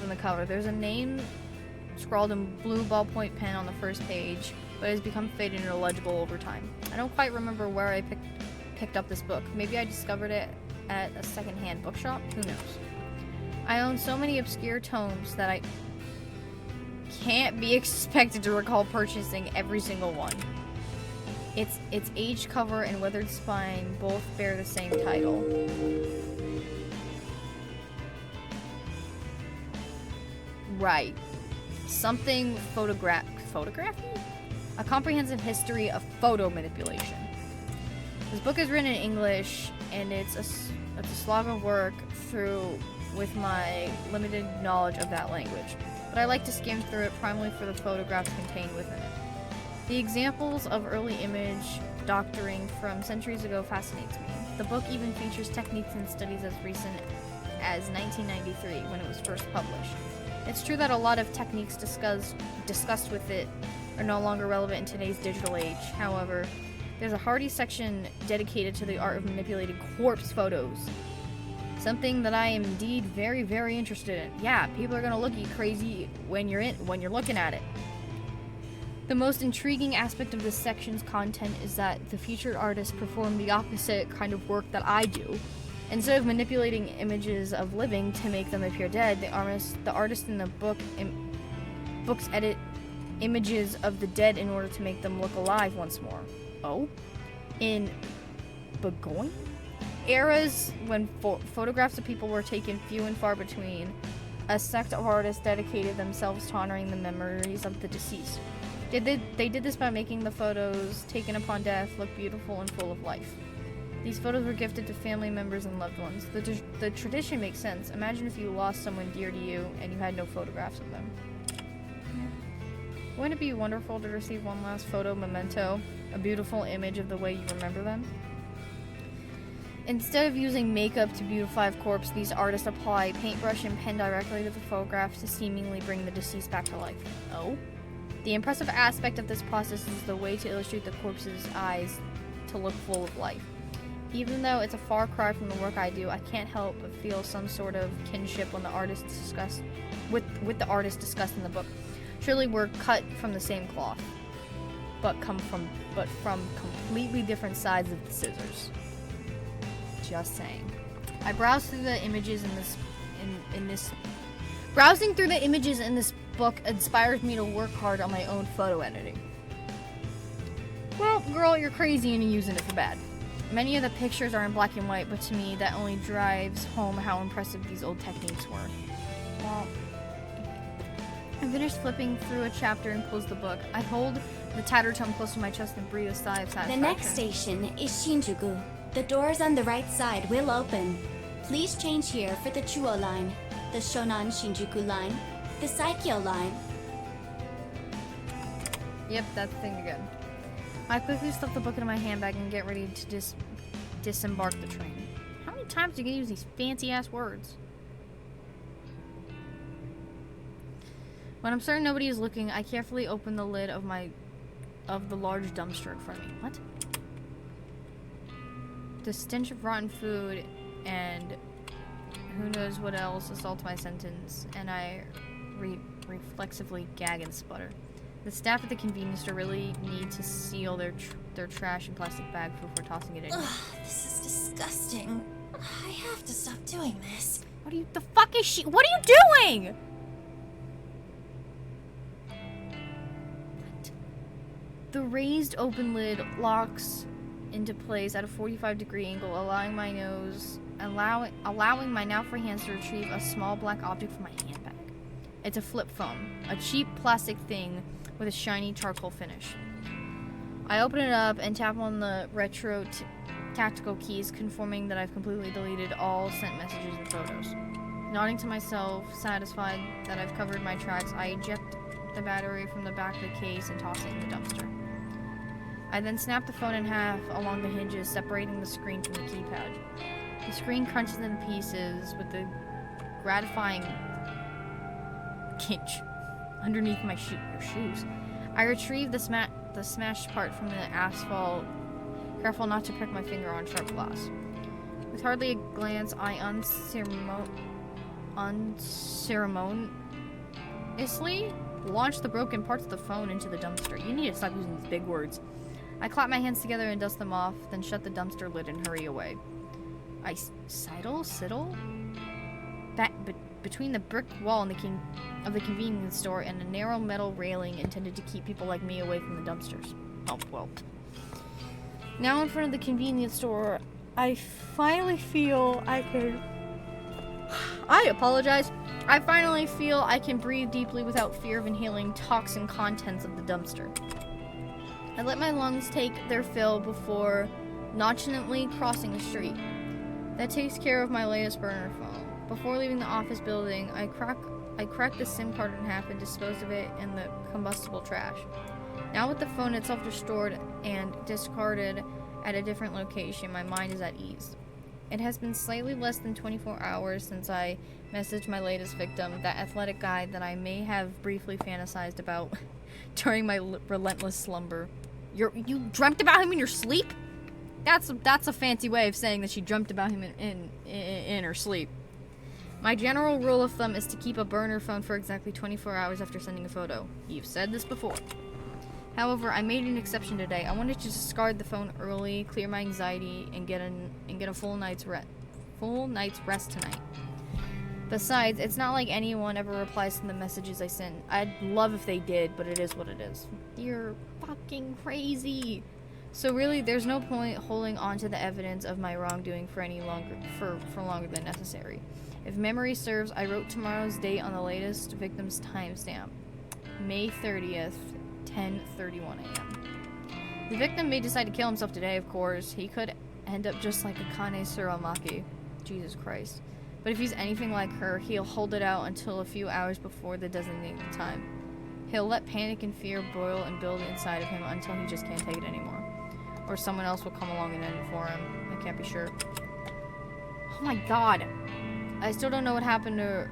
the cover. There's a name scrawled in blue ballpoint pen on the first page, but it has become faded and illegible over time. I don't quite remember where I picked up this book. Maybe I discovered it at a secondhand bookshop? Who knows? I own so many obscure tomes that I can't be expected to recall purchasing every single one. Its aged cover and weathered spine both bear the same title. Right. Something photography? A comprehensive history of photo manipulation. This book is written in English, and it's a slog of work through with my limited knowledge of that language. But I like to skim through it primarily for the photographs contained within it. The examples of early image doctoring from centuries ago fascinates me. The book even features techniques and studies as recent as 1993, when it was first published. It's true that a lot of techniques discussed with it are no longer relevant in today's digital age. However, there's a hearty section dedicated to the art of manipulating corpse photos. Something that I am indeed very, very interested in. Yeah, people are gonna look at you crazy when you're looking at it. The most intriguing aspect of this section's content is that the featured artists perform the opposite kind of work that I do. Instead of manipulating images of living to make them appear dead, the artist in the books edit images of the dead in order to make them look alive once more. Oh? In Burgoyne? Eras when photographs of people were taken few and far between, a sect of artists dedicated themselves to honoring the memories of the deceased. They did this by making the photos taken upon death look beautiful and full of life. These photos were gifted to family members and loved ones. The tradition makes sense. Imagine if you lost someone dear to you and you had no photographs of them. Wouldn't it be wonderful to receive one last photo memento, a beautiful image of the way you remember them? Instead of using makeup to beautify a corpse, these artists apply paintbrush and pen directly to the photograph to seemingly bring the deceased back to life. Oh? The impressive aspect of this process is the way to illustrate the corpse's eyes to look full of life. Even though it's a far cry from the work I do, I can't help but feel some sort of kinship when the artist discussed with the artist discussed in the book. Surely we're cut from the same cloth, but from completely different sides of the scissors. Just saying. I browsed through the images Browsing through the images in this book inspires me to work hard on my own photo editing. Well, girl, you're crazy and you're using it for bad. Many of the pictures are in black and white, but to me, that only drives home how impressive these old techniques were. Well, I finished flipping through a chapter and closed the book. I hold the tattered tome close to my chest and breathe a sigh of satisfaction. The next station is Shinjuku. The doors on the right side will open. Please change here for the Chuo line, the Shonan Shinjuku line, the Saikyo line. Yep, that's the thing again. I quickly stuff the book into my handbag and get ready to disembark the train. How many times are you gonna use these fancy ass words? When I'm certain nobody is looking, I carefully open the lid of the large dumpster in front of me. What? The stench of rotten food and who knows what else assaults my sentence, and I reflexively gag and sputter. The staff at the convenience store really need to seal their trash in plastic bags before tossing it in. Ugh, this is disgusting. I have to stop doing this. The fuck is she? What are you doing? What? The raised open lid locks into place at a 45-degree angle, allowing my now free hands to retrieve a small black object from my handbag. It's a flip phone, a cheap plastic thing with a shiny charcoal finish. I open it up and tap on the retro tactical keys, confirming that I've completely deleted all sent messages and photos. Nodding to myself, satisfied that I've covered my tracks, I eject the battery from the back of the case and toss it in the dumpster. I then snap the phone in half along the hinges, separating the screen from the keypad. The screen crunches in pieces with the gratifying kinch underneath my shoes. I retrieve the smashed part from the asphalt, careful not to prick my finger on sharp glass. With hardly a glance, I unceremoniously launch the broken parts of the phone into the dumpster. You need to stop using these big words. I clap my hands together and dust them off, then shut the dumpster lid and hurry away. I sidle? Between the brick wall and of the convenience store and a narrow metal railing intended to keep people like me away from the dumpsters. Oh, well. Now in front of the convenience store, I finally feel I can... I apologize. I finally feel I can breathe deeply without fear of inhaling toxin contents of the dumpster. I let my lungs take their fill before nonchalantly crossing the street. That takes care of my latest burner phone. Before leaving the office building, I crack the SIM card in half and dispose of it in the combustible trash. Now with the phone itself restored and discarded at a different location, my mind is at ease. It has been slightly less than 24 hours since I messaged my latest victim, that athletic guy that I may have briefly fantasized about during my relentless slumber. You dreamt about him in your sleep? That's a fancy way of saying that she dreamt about him in her sleep. My general rule of thumb is to keep a burner phone for exactly 24 hours after sending a photo. You've said this before. However, I made an exception today. I wanted to discard the phone early, clear my anxiety, and get a full night's rest tonight. Besides, it's not like anyone ever replies to the messages I send. I'd love if they did, but it is what it is. You're fucking crazy. So really, there's no point holding on to the evidence of my wrongdoing for longer than necessary. If memory serves, I wrote tomorrow's date on the latest victim's timestamp. May 30th, 10:31 a.m. The victim may decide to kill himself today, of course. He could end up just like Akane Suramaki. Jesus Christ. But if he's anything like her, he'll hold it out until a few hours before the designated time. He'll let panic and fear boil and build inside of him until he just can't take it anymore. Or someone else will come along and end it for him. I can't be sure. Oh my god. I still don't know what happened to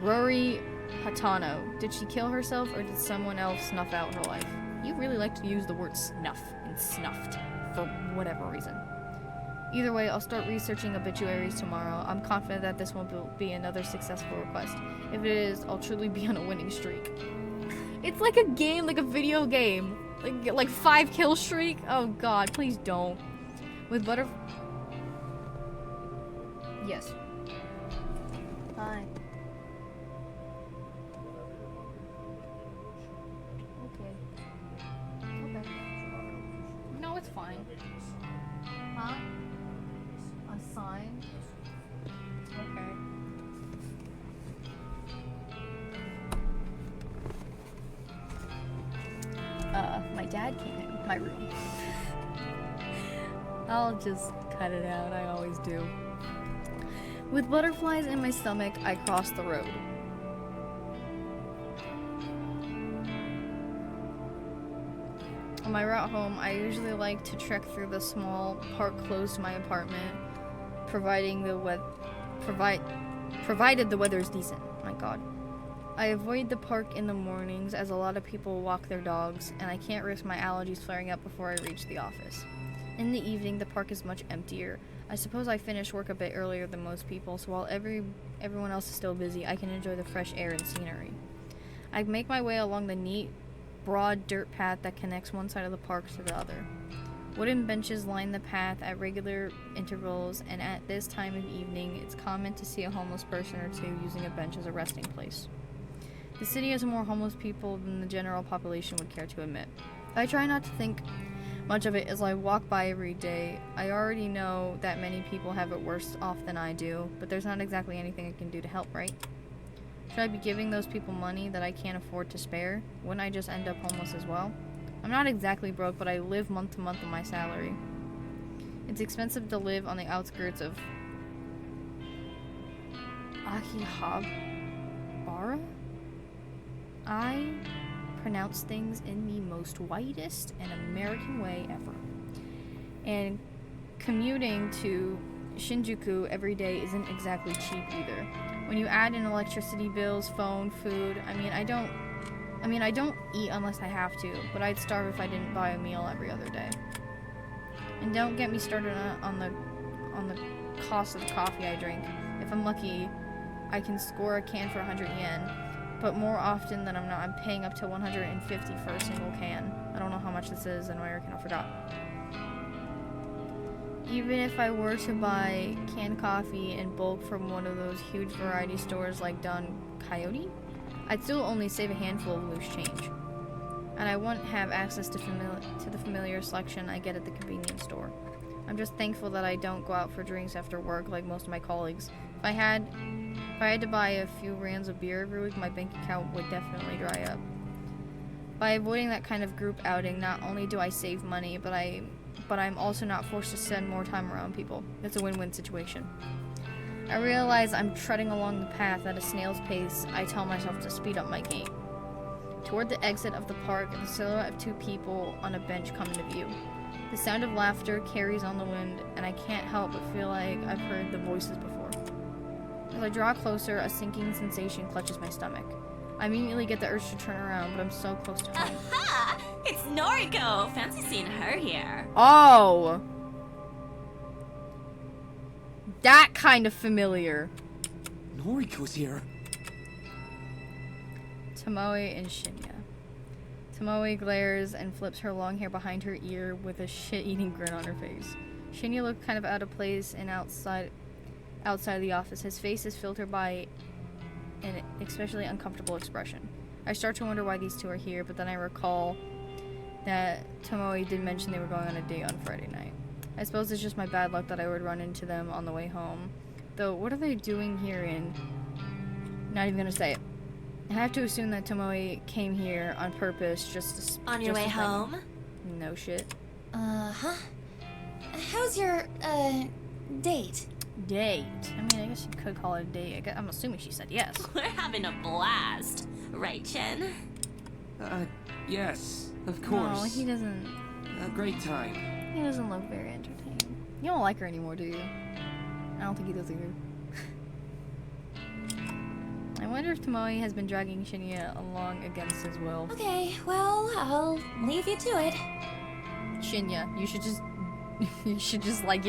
Rory Hatano. Did she kill herself or did someone else snuff out her life? You really like to use the word snuff and snuffed for whatever reason. Either way, I'll start researching obituaries tomorrow. I'm confident that this won't be another successful request. If it is, I'll truly be on a winning streak. It's like a game, like a video game. Like 5 kill streak? Oh god, please don't. With Yes. Hi. Okay. No, it's fine. Huh? A sign? Okay. My dad came in my room. I'll just cut it out, I always do. With butterflies in my stomach, I cross the road. On my route home, I usually like to trek through the small park close to my apartment, provided the weather is decent. My god. I avoid the park in the mornings as a lot of people walk their dogs, and I can't risk my allergies flaring up before I reach the office. In the evening, the park is much emptier. I suppose I finish work a bit earlier than most people, so while everyone else is still busy, I can enjoy the fresh air and scenery. I make my way along the neat, broad dirt path that connects one side of the park to the other. Wooden benches line the path at regular intervals, and at this time of evening, it's common to see a homeless person or two using a bench as a resting place. The city has more homeless people than the general population would care to admit. I try not to think much of it as I walk by every day. I already know that many people have it worse off than I do, but there's not exactly anything I can do to help, right? Should I be giving those people money that I can't afford to spare? Wouldn't I just end up homeless as well? I'm not exactly broke, but I live month to month on my salary. It's expensive to live on the outskirts of Akihabara? I pronounce things in the most whitest and American way ever. And commuting to Shinjuku every day isn't exactly cheap either. When you add in electricity bills, phone, food, I don't eat unless I have to, but I'd starve if I didn't buy a meal every other day. And don't get me started on the cost of the coffee I drink. If I'm lucky, I can score a can for 100 yen, but more often than I'm not, I'm paying up to 150 for a single can. I don't know how much this is in American, I forgot. Even if I were to buy canned coffee in bulk from one of those huge variety stores like Don Coyote, I'd still only save a handful of loose change. And I wouldn't have access to the familiar selection I get at the convenience store. I'm just thankful that I don't go out for drinks after work like most of my colleagues. If I had to buy a few rounds of beer every week, my bank account would definitely dry up. By avoiding that kind of group outing, not only do I save money, but I'm also not forced to spend more time around people. It's a win-win situation. I realize I'm treading along the path at a snail's pace. I tell myself to speed up my game. Toward the exit of the park, the silhouette of two people on a bench come into view. The sound of laughter carries on the wind, and I can't help but feel like I've heard the voices before. As I draw closer, a sinking sensation clutches my stomach. I immediately get the urge to turn around, but I'm so close to home. Aha! It's Noriko! Fancy seeing her here. Oh! That kind of familiar. Noriko's here. Tomoe and Shinya. Tomoe glares and flips her long hair behind her ear with a shit-eating grin on her face. Shinya looks kind of out of place and outside the office. His face is filtered by an especially uncomfortable expression. I start to wonder why these two are here, but then I recall that Tomoe did mention they were going on a date on Friday night. I suppose it's just my bad luck that I would run into them on the way home. Though, what are they doing here in... Not even gonna say it. I have to assume that Tomoe came here on purpose just to... On your way home? No shit. Uh-huh. How's your, date? Date? I mean, I guess you could call it a date. I'm assuming she said yes. We're having a blast. Right, Chen? Yes, of course. No, he doesn't... A great time. He doesn't look very entertaining. You don't like her anymore, do you? I don't think he does either. I wonder if Tomoe has been dragging Shinya along against his will. Okay, well, I'll leave you to it. Shinya, you should just like,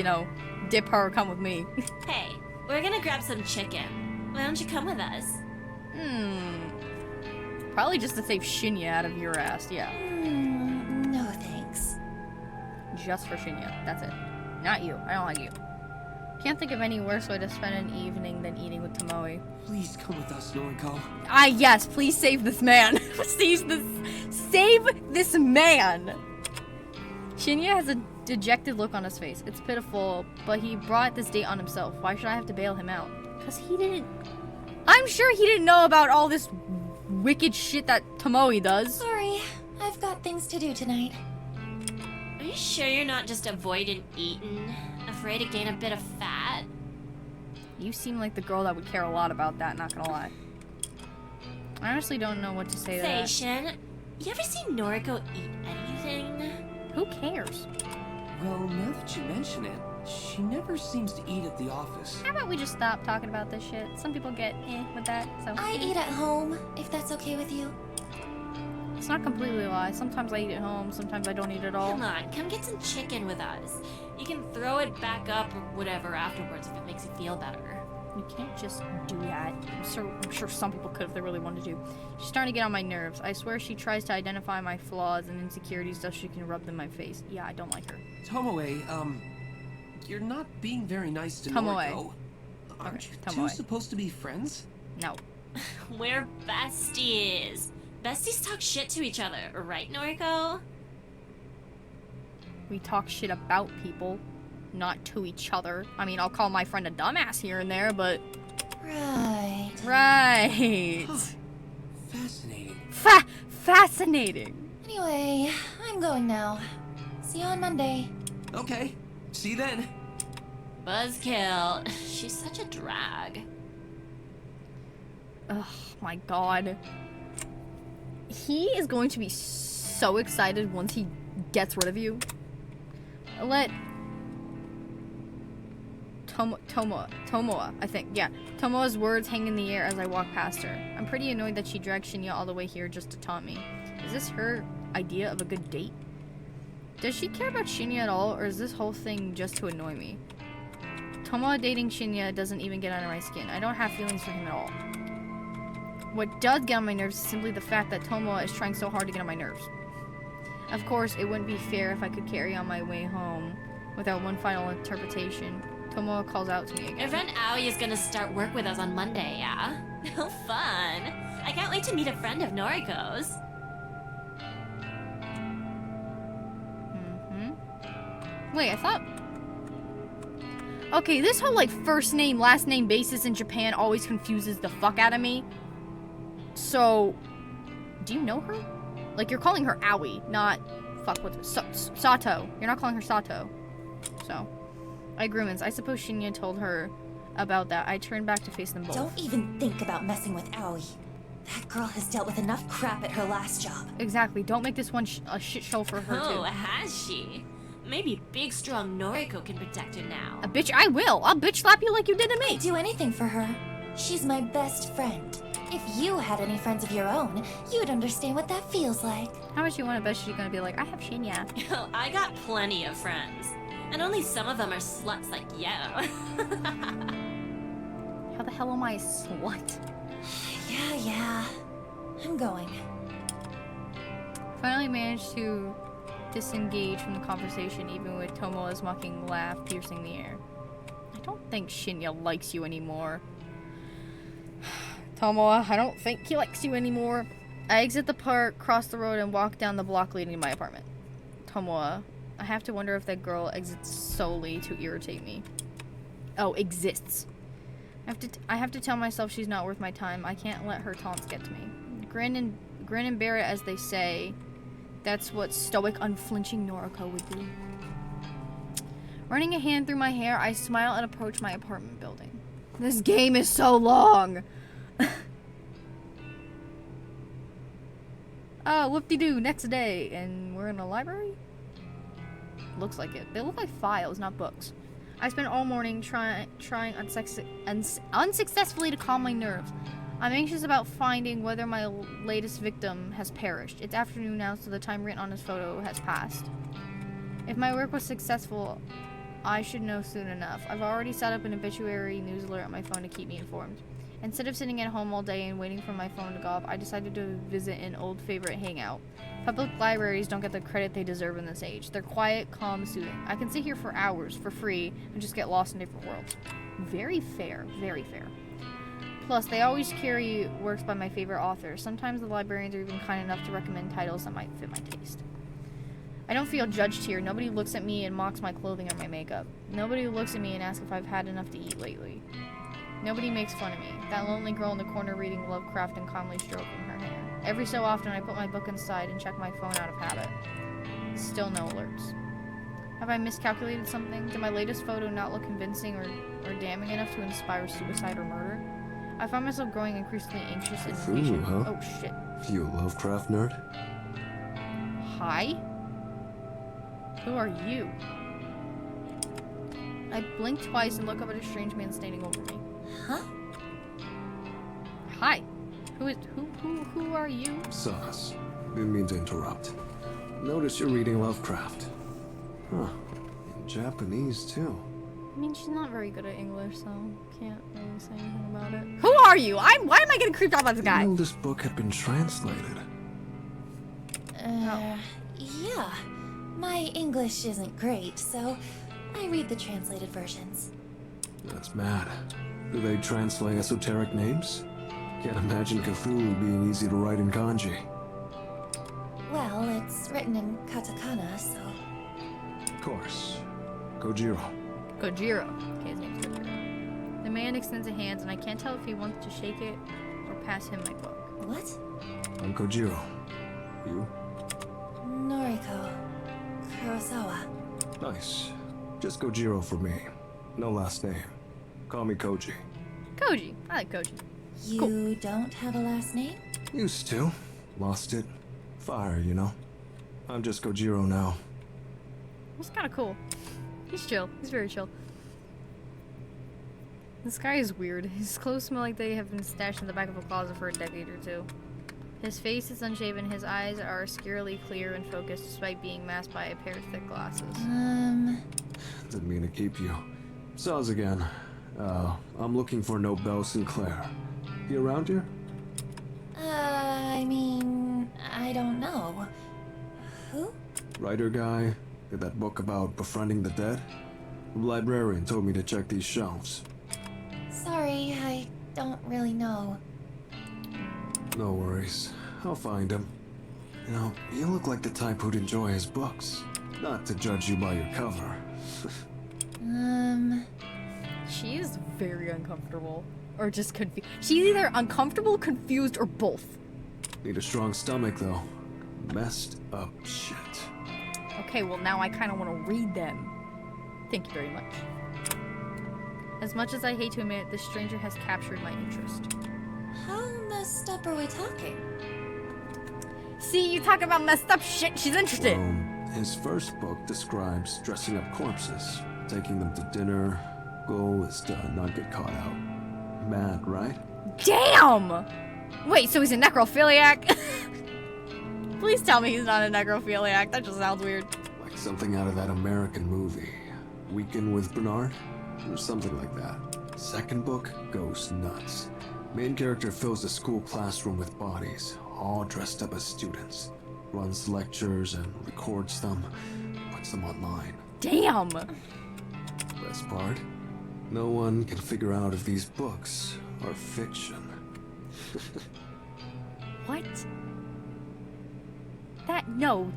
dip her or come with me. Hey, we're gonna grab some chicken. Why don't you come with us? Probably just to save Shinya out of your ass, yeah. No thanks. Just for Shinya, that's it. Not you, I don't like you. Can't think of any worse way to spend an evening than eating with Tomoe. Please come with us, Noriko. Yes, please save this man. Save this man! Shinya has a dejected look on his face. It's pitiful, but he brought this date on himself. Why should I have to bail him out? Because I'm sure he didn't know about all this wicked shit that Tomoe does. Sorry, I've got things to do tonight. Are you sure you're not just avoiding eating? Afraid to gain a bit of fat? You seem like the girl that would care a lot about that, not gonna lie. I honestly don't know what to say to that. Shin, you ever seen Noriko eat anything? Who cares? Well, now that you mention it, she never seems to eat at the office. How about we just stop talking about this shit? Some people get with that, so... I eat at home, if that's okay with you. It's not completely a lie. Sometimes I eat at home, sometimes I don't eat at all. Come on, come get some chicken with us. You can throw it back up or whatever afterwards if it makes you feel better. You can't just do that. I'm sure some people could if they really wanted to. She's starting to get on my nerves. I swear she tries to identify my flaws and insecurities so she can rub them in my face. Yeah, I don't like her. Tomoe, you're not being very nice to Tomoe. Noriko. Aren't you two Tomoe. supposed to be friends? No. We're besties. Besties talk shit to each other, right, Noriko? We talk shit about people, not to each other. I mean, I'll call my friend a dumbass here and there, but... Right. Right. Fascinating. Fascinating. Anyway, I'm going now. See you on Monday. Okay. See then? Buzzkill. She's such a drag. Oh my god. He is going to be so excited once he gets rid of you. Let Tomoa, I think. Yeah. Tomoa's words hang in the air as I walk past her. I'm pretty annoyed that she dragged Shinya all the way here just to taunt me. Is this her idea of a good date? Does she care about Shinya at all, or is this whole thing just to annoy me? Tomoa dating Shinya doesn't even get under my skin. I don't have feelings for him at all. What does get on my nerves is simply the fact that Tomoa is trying so hard to get on my nerves. Of course, it wouldn't be fair if I could carry on my way home without one final interpretation. Tomoa calls out to me again. Your friend Aoi is gonna start work with us on Monday, yeah? Oh, fun. I can't wait to meet a friend of Noriko's. Wait, I thought... Okay, this whole, like, first name, last name basis in Japan always confuses the fuck out of me. So, do you know her? Like, you're calling her Aoi, not... Fuck, what's it? Sato. You're not calling her Sato. So, I grumins. I suppose Shinya told her about that. I turned back to face them both. Don't even think about messing with Aoi. That girl has dealt with enough crap at her last job. Exactly. Don't make this one a shit show for her, Oh, too. has she? Maybe big, strong Noriko can protect her now. A bitch, I will. I'll bitch slap you like you did to me. I'd do anything for her. She's my best friend. If you had any friends of your own, you'd understand what that feels like. How much you want to bet she's gonna be like, I have Shinya. Oh, I got plenty of friends. And only some of them are sluts like you. How the hell am I a slut? Yeah. I'm going. Finally managed to disengage from the conversation, even with Tomoa's mocking laugh piercing the air. I don't think Shinya likes you anymore. Tomoa, I don't think he likes you anymore. I exit the park, cross the road, and walk down the block leading to my apartment. Tomoa, I have to wonder if that girl exists solely to irritate me. Oh, exists. I have to tell myself she's not worth my time. I can't let her taunts get to me. Grin and bear it, as they say. That's what stoic, unflinching Noriko would do. Running a hand through my hair, I smile and approach my apartment building. This game is so long! Oh, whoop-de-doo, next day. And we're in a library? Looks like it. They look like files, not books. I spent all morning trying unsuccessfully to calm my nerves. I'm anxious about finding whether my latest victim has perished. It's afternoon now, so the time written on his photo has passed. If my work was successful, I should know soon enough. I've already set up an obituary news alert on my phone to keep me informed. Instead of sitting at home all day and waiting for my phone to go off, I decided to visit an old favorite hangout. Public libraries don't get the credit they deserve in this age. They're quiet, calm, soothing. I can sit here for hours, for free, and just get lost in different worlds. Very fair, very fair. Plus, they always carry works by my favorite authors. Sometimes the librarians are even kind enough to recommend titles that might fit my taste. I don't feel judged here. Nobody looks at me and mocks my clothing or my makeup. Nobody looks at me and asks if I've had enough to eat lately. Nobody makes fun of me. That lonely girl in the corner reading Lovecraft and calmly stroking her hair. Every so often I put my book inside and check my phone out of habit. Still no alerts. Have I miscalculated something? Did my latest photo not look convincing or damning enough to inspire suicide or murder? I find myself growing increasingly anxious and impatient. Huh? Oh shit. You a Lovecraft nerd? Hi? Who are you? I blink twice and look up at a strange man standing over me. Huh? Hi. Who are you? Sus. Didn't mean to interrupt. Notice you're reading Lovecraft. Huh. In Japanese, too. I mean, she's not very good at English, so can't really say anything about it. Who are you? Why am I getting creeped out by this guy? You know this book had been translated. Yeah. My English isn't great, so I read the translated versions. That's mad. Do they translate esoteric names? Can't imagine Cthulhu being easy to write in kanji. Well, it's written in katakana, so... Of course. Kojiro. Kojiro. Okay, his name's Kojiro. The man extends a hand, and I can't tell if he wants to shake it or pass him my book. What? I'm Kojiro. You? Noriko. Kurosawa. Nice. Just Kojiro for me. No last name. Call me Koji. Koji. I like Koji. You don't have a last name? Used to. Lost it. Fire, you know. I'm just Kojiro now. It's kind of cool. He's chill. He's very chill. This guy is weird. His clothes smell like they have been stashed in the back of a closet for a decade or two. His face is unshaven. His eyes are scarily clear and focused despite being masked by a pair of thick glasses. Didn't mean to keep you. Saws again. I'm looking for Nobel Sinclair. You around here? I mean, I don't know. Who? Writer guy. Did that book about befriending the dead? The librarian told me to check these shelves. Sorry, I don't really know. No worries. I'll find him. You know, you look like the type who'd enjoy his books. Not to judge you by your cover. She is very uncomfortable. Or just confused. She's either uncomfortable, confused, or both. Need a strong stomach, though. Messed up shit. Okay, well now I kind of want to read them. Thank you very much. As much as I hate to admit it, this stranger has captured my interest. How messed up are we talking? See, you talk about messed up shit, she's interested. Well, his first book describes dressing up corpses, taking them to dinner. Goal is to not get caught out. Mad, right? Damn! Wait, so he's a necrophiliac? Please tell me he's not a necrophiliac. That just sounds weird. Like something out of that American movie. Weekend with Bernard? Or something like that. Second book goes nuts. Main character fills the school classroom with bodies, all dressed up as students. Runs lectures and records them, puts them online. Damn! Best part? No one can figure out if these books are fiction. What?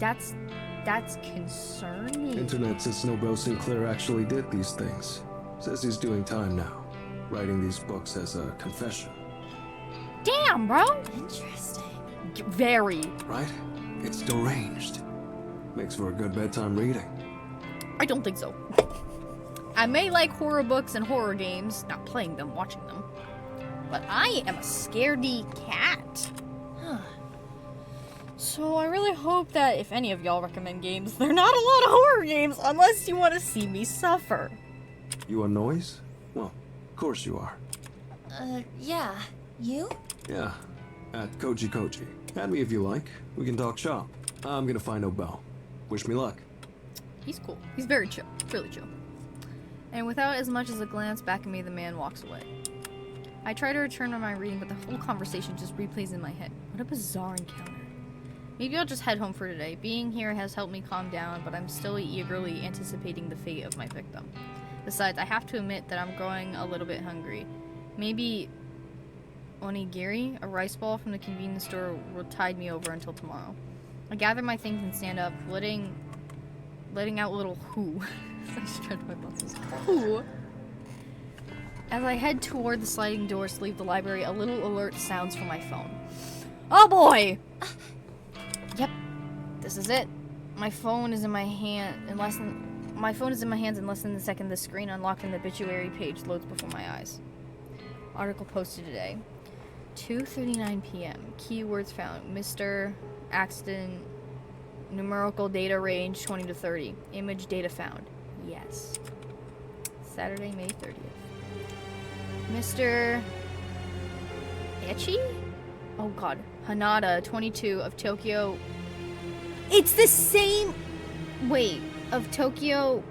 That's concerning. Internet says Nobel Sinclair actually did these things. Says he's doing time now. Writing these books as a confession. Damn, bro! Interesting. Very. Right? It's deranged. Makes for a good bedtime reading. I don't think so. I may like horror books and horror games, not playing them, watching them. But I am a scaredy cat. Huh. So I really hope that if any of y'all recommend games, they're not a lot of horror games unless you want to see me suffer. You want noise? Well, of course you are. Yeah. You? Yeah. At Koji. Add me if you like. We can talk shop. I'm gonna find Nobel. Wish me luck. He's cool. He's very chill. Really chill. And without as much as a glance back at me, the man walks away. I try to return to my reading, but the whole conversation just replays in my head. What a bizarre encounter. Maybe I'll just head home for today. Being here has helped me calm down, but I'm still eagerly anticipating the fate of my victim. Besides, I have to admit that I'm growing a little bit hungry. Maybe onigiri, a rice ball from the convenience store, will tide me over until tomorrow. I gather my things and stand up, letting out a little hoo. I stretch my muscles. Hoo. As I head toward the sliding doors to leave the library, a little alert sounds from my phone. Oh boy! Yep, this is it. My phone is in my hand in less than a second. The screen unlocked and the obituary page loads before my eyes. Article posted today. 2:39 p.m. Keywords found. Mr. Accident. Numerical data range 20 to 30. Image data found. Yes. Saturday, May 30th. Mr. Echi? Oh god. Hanada, 22, of Tokyo. It's the same. Wait. Of Tokyo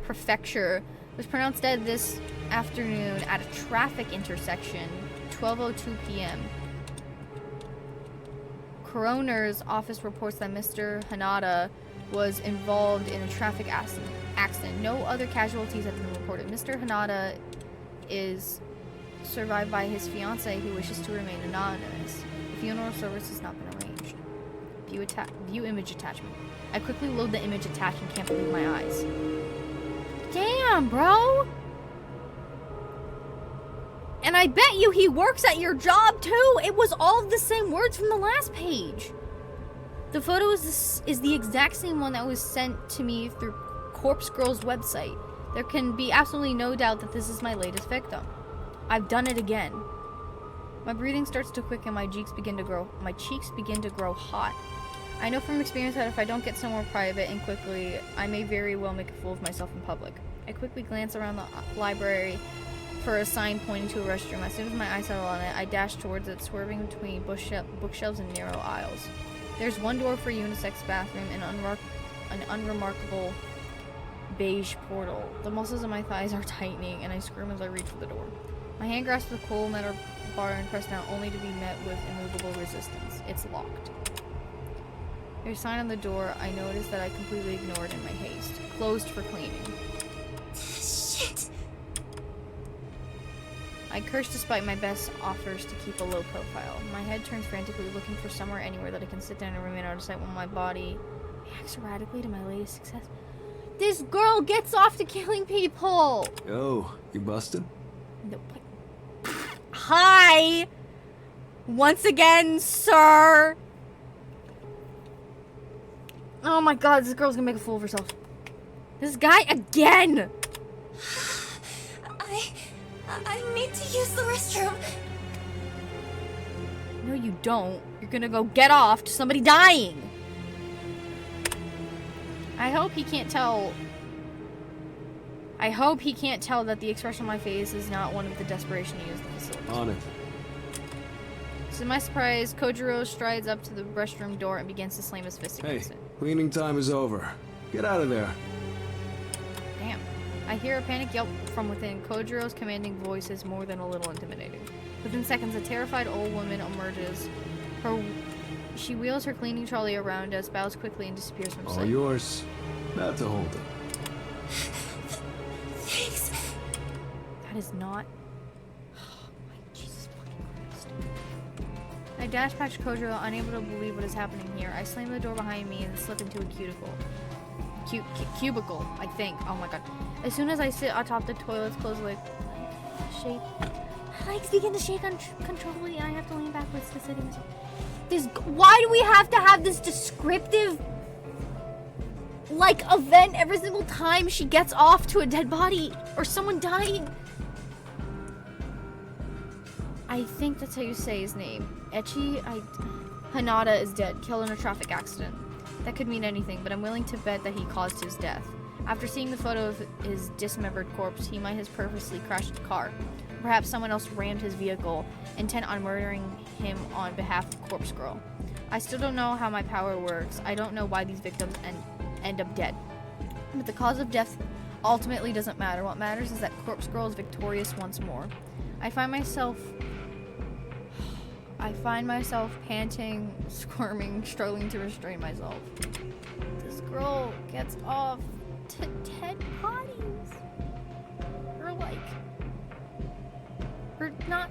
Prefecture. Was pronounced dead this afternoon at a traffic intersection. 12:02 p.m. Coroner's office reports that Mr. Hanada was involved in a traffic accident. No other casualties have been reported. Mr. Hanada is survived by his fiancée who wishes to remain anonymous. The funeral service has not been arranged. View image attachment. I quickly load the image attached and can't believe my eyes. Damn, bro! And I bet you he works at your job too! It was all the same words from the last page. The photo is the exact same one that was sent to me through Corpse Girl's website. There can be absolutely no doubt that this is my latest victim. I've done it again. My breathing starts to quicken, my cheeks begin to grow hot. I know from experience that if I don't get somewhere private and quickly, I may very well make a fool of myself in public. I quickly glance around the library for a sign pointing to a restroom. As soon as my eyes settle on it, I dash towards it, swerving between bookshelves and narrow aisles. There's one door for a unisex bathroom and an unremarkable beige portal. The muscles of my thighs are tightening, and I scream as I reach for the door. My hand grasps the cold metal bar and press down, only to be met with immovable resistance. It's locked. There's a sign on the door I noticed that I completely ignored in my haste. Closed for cleaning. Shit! I curse despite my best offers to keep a low profile. My head turns frantically, looking for somewhere anywhere that I can sit down and remain out of sight when my body reacts erratically to my latest success. This girl gets off to killing people! Yo, you busted? No, hi! Once again, sir! Oh my god, this girl's gonna make a fool of herself. This guy again! I need to use the restroom. No, you don't. You're gonna go get off to somebody dying. I hope he can't tell that the expression on my face is not one of the desperation to use the facility. On it. To my surprise, Kojiro strides up to the restroom door and begins to slam his fist Hey, against it. cleaning time is over. Get out of there. Damn. I hear a panic yelp from within. Kojiro's commanding voice is more than a little intimidating. Within seconds, a terrified old woman emerges. She wheels her cleaning trolley around us, bows quickly, and disappears from sight. All yours. Not to hold it. Thanks. That is not... Oh, my Jesus fucking Christ. I dash past Kojiro, unable to believe what is happening here. I slam the door behind me and slip into a cubicle, I think. Oh my god. As soon as I sit atop the toilet's closed leg, shake. My legs begin to shake uncontrollably, and I have to lean backwards to steady myself. Why do we have to have this descriptive, like, event every single time she gets off to a dead body or someone dying? I think that's how you say his name. Hanada is dead, killed in a traffic accident. That could mean anything, but I'm willing to bet that he caused his death. After seeing the photo of his dismembered corpse, he might have purposely crashed the car. Perhaps someone else rammed his vehicle, intent on murdering him on behalf of Corpse Girl. I still don't know how my power works. I don't know why these victims end up dead. But the cause of death ultimately doesn't matter. What matters is that Corpse Girl is victorious once more. I find myself panting, squirming, struggling to restrain myself. This girl gets off to dead bodies.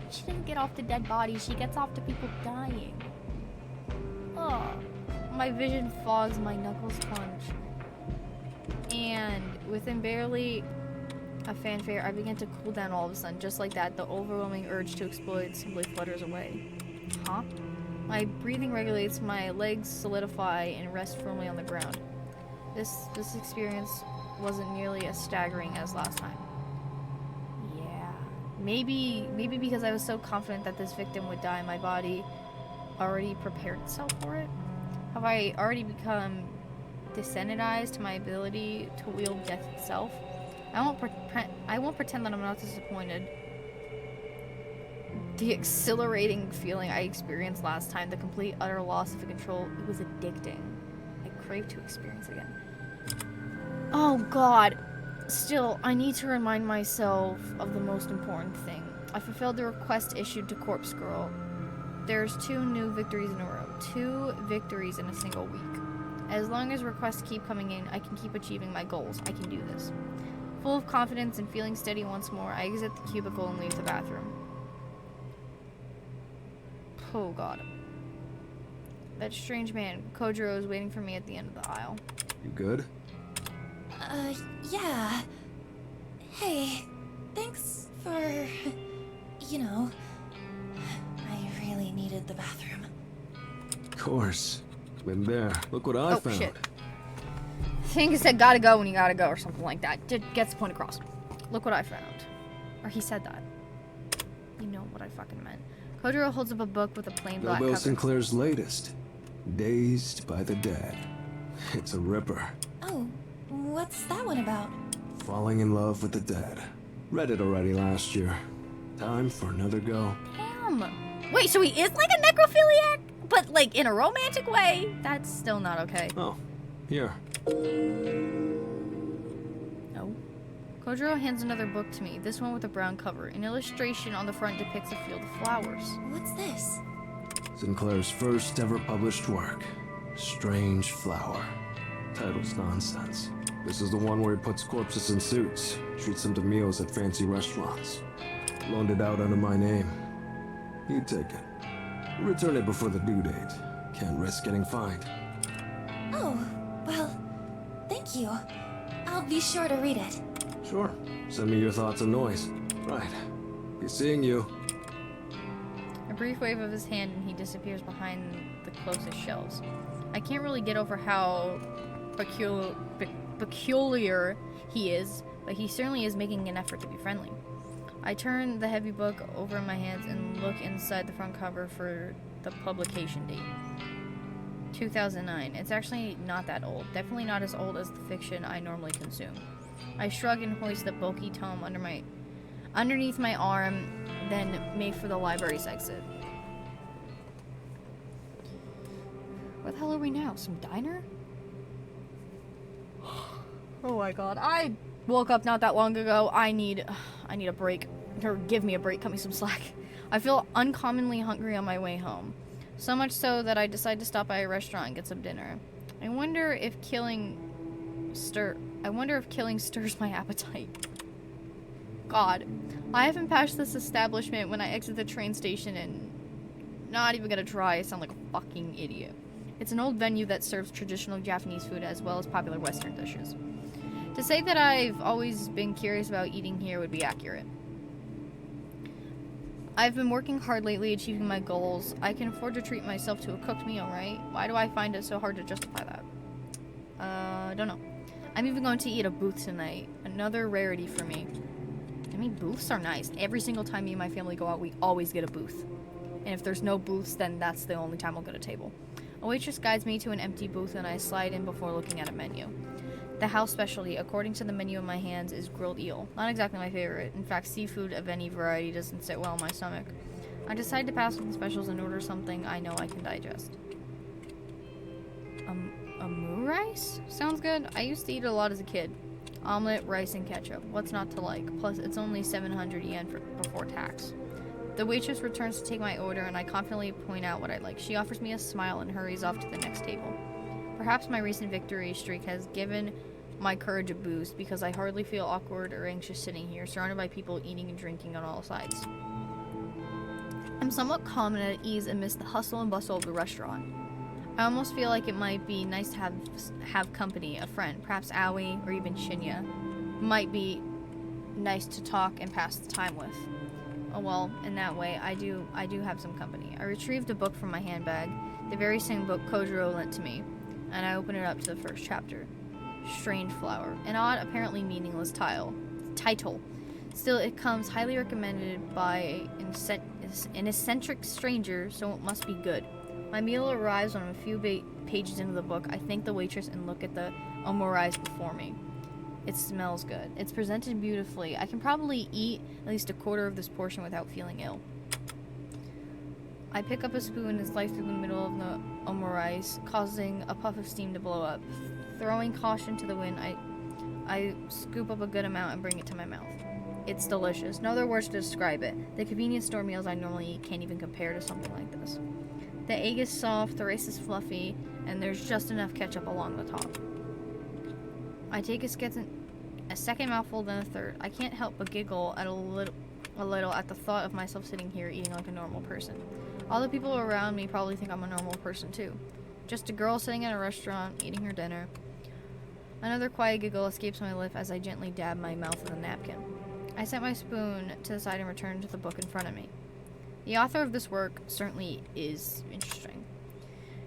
She doesn't get off to dead bodies, she gets off to people dying. Oh, my vision fogs, my knuckles clench. And within barely a fanfare, I begin to cool down all of a sudden. Just like that, the overwhelming urge to explode simply flutters away. Huh? My breathing regulates, my legs solidify and rest firmly on the ground. This experience wasn't nearly as staggering as last time. Yeah. Maybe because I was so confident that this victim would die, my body already prepared itself for it? Have I already become desensitized to my ability to wield death itself? I won't pretend that I'm not disappointed. The exhilarating feeling I experienced last time, the complete utter loss of control, it was addicting. I crave to experience it again. Oh god. Still, I need to remind myself of the most important thing. I fulfilled the request issued to Corpse Girl. There's 2 new victories in a row. 2 victories in a single week. As long as requests keep coming in, I can keep achieving my goals. I can do this. Full of confidence and feeling steady once more, I exit the cubicle and leave the bathroom. Oh god. That strange man, Kojiro, is waiting for me at the end of the aisle. You good? Yeah. Hey, thanks for, you know, I really needed the bathroom. Of course. Been there. Look what I found. Shit. think it said gotta go when you gotta go or something like that. Gets the point across. Look what I found. Or he said that. You know what I fucking meant. Kojiro holds up a book with a plain black Bilbo cover. Sinclair's latest, Dazed by the Dead. It's a ripper. Oh, what's that one about? Falling in love with the dead. Read it already last year. Time for another go. Damn. Wait, so he is like a necrophiliac? But like in a romantic way? That's still not okay. Oh, here. No. Kojiro hands another book to me, this one with a brown cover. An illustration on the front depicts a field of flowers. What's this? Sinclair's first ever published work, Strange Flower. Title's nonsense. This is the one where he puts corpses in suits, treats them to meals at fancy restaurants. Loaned it out under my name. He'd take it. Return it before the due date. Can't risk getting fined. Oh, well, thank you. I'll be sure to read it. Sure. Send me your thoughts and noise. Right. Be seeing you. A brief wave of his hand and he disappears behind the closest shelves. I can't really get over how peculiar he is, but he certainly is making an effort to be friendly. I turn the heavy book over in my hands and look inside the front cover for the publication date. 2009. It's actually not that old. Definitely not as old as the fiction I normally consume. I shrug and hoist the bulky tome underneath my arm, then make for the library's exit. Where the hell are we now? Some diner? Oh my god. I woke up not that long ago. I need a break. Or give me a break. Cut me some slack. I feel uncommonly hungry on my way home. So much so that I decide to stop by a restaurant and get some dinner. I wonder if killing stirs my appetite. God. I haven't passed this establishment when I exit the train station and not even gonna try. I sound like a fucking idiot. It's an old venue that serves traditional Japanese food as well as popular Western dishes. To say that I've always been curious about eating here would be accurate. I've been working hard lately achieving my goals. I can afford to treat myself to a cooked meal, right? Why do I find it so hard to justify that? Don't know. I'm even going to eat a booth tonight. Another rarity for me. I mean, booths are nice. Every single time me and my family go out, we always get a booth. And if there's no booths, then that's the only time I'll get a table. A waitress guides me to an empty booth and I slide in before looking at a menu. The house specialty, according to the menu in my hands, is grilled eel. Not exactly my favorite. In fact, seafood of any variety doesn't sit well in my stomach. I decide to pass on the specials and order something I know I can digest. A moo rice? Sounds good. I used to eat it a lot as a kid. Omelet, rice, and ketchup. What's not to like? Plus, it's only 700 yen before tax. The waitress returns to take my order and I confidently point out what I'd like. She offers me a smile and hurries off to the next table. Perhaps my recent victory streak has given my courage a boost because I hardly feel awkward or anxious sitting here, surrounded by people eating and drinking on all sides. I'm somewhat calm and at ease amidst the hustle and bustle of the restaurant. I almost feel like it might be nice to have company, a friend, perhaps Aoi or even Shinya. Might be nice to talk and pass the time with. Oh well, in that way, I do have some company. I retrieved a book from my handbag, the very same book Kojiro lent to me, and I open it up to the first chapter. Strange Flower. An odd, apparently meaningless title. Still, it comes highly recommended by an eccentric stranger, so it must be good. My meal arrives when I'm a few pages into the book. I thank the waitress and look at the omurice before me. It smells good. It's presented beautifully. I can probably eat at least a quarter of this portion without feeling ill. I pick up a spoon and slice through the middle of the omurice, causing a puff of steam to blow up. Throwing caution to the wind, I scoop up a good amount and bring it to my mouth. It's delicious. No other words to describe it. The convenience store meals I normally eat can't even compare to something like this. The egg is soft, the rice is fluffy, and there's just enough ketchup along the top. I take a second mouthful, then a third. I can't help but giggle at a little at the thought of myself sitting here eating like a normal person. All the people around me probably think I'm a normal person too. Just a girl sitting at a restaurant, eating her dinner. Another quiet giggle escapes my lip as I gently dab my mouth with a napkin. I set my spoon to the side and return to the book in front of me. The author of this work certainly is interesting.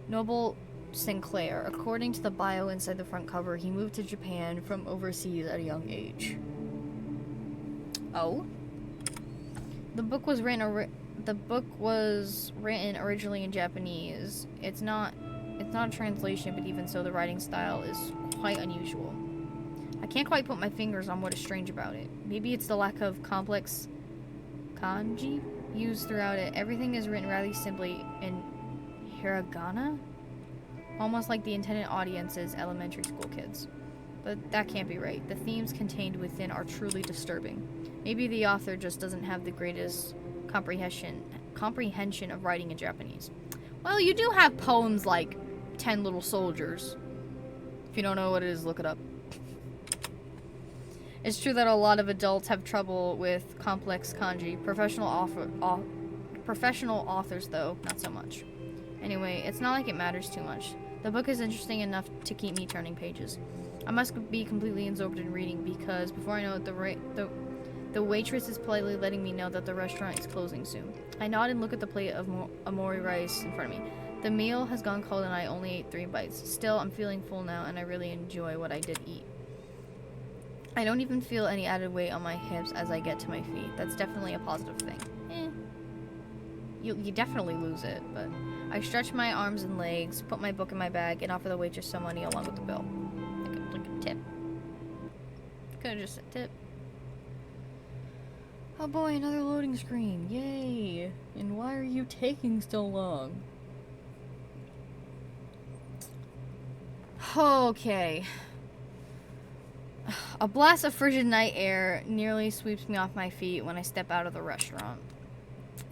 Noble Sinclair. According to the bio inside the front cover, he moved to Japan from overseas at a young age. Oh? The book was written originally in Japanese. It's not a translation, but even so, the writing style is quite unusual. I can't quite put my fingers on what is strange about it. Maybe it's the lack of complex kanji used throughout it. Everything is written rather simply in hiragana, almost like the intended audience is elementary school kids. But that can't be right. The themes contained within are truly disturbing. Maybe the author just doesn't have the greatest comprehension of writing in Japanese. Well, you do have poems like 10 Little Soldiers. If you don't know what it is, look it up. It's true that a lot of adults have trouble with complex kanji. Professional authors, though, not so much. Anyway, it's not like it matters too much. The book is interesting enough to keep me turning pages. I must be completely absorbed in reading because before I know it, the waitress is politely letting me know that the restaurant is closing soon. I nod and look at the plate of amori rice in front of me. The meal has gone cold and I only ate 3 bites. Still, I'm feeling full now and I really enjoy what I did eat. I don't even feel any added weight on my hips as I get to my feet. That's definitely a positive thing. You definitely lose it, but I stretch my arms and legs, put my book in my bag, and offer the waitress some money along with the bill. Like a tip. Could've just said tip. Oh boy, another loading screen. Yay! And why are you taking so long? Okay. A blast of frigid night air nearly sweeps me off my feet when I step out of the restaurant.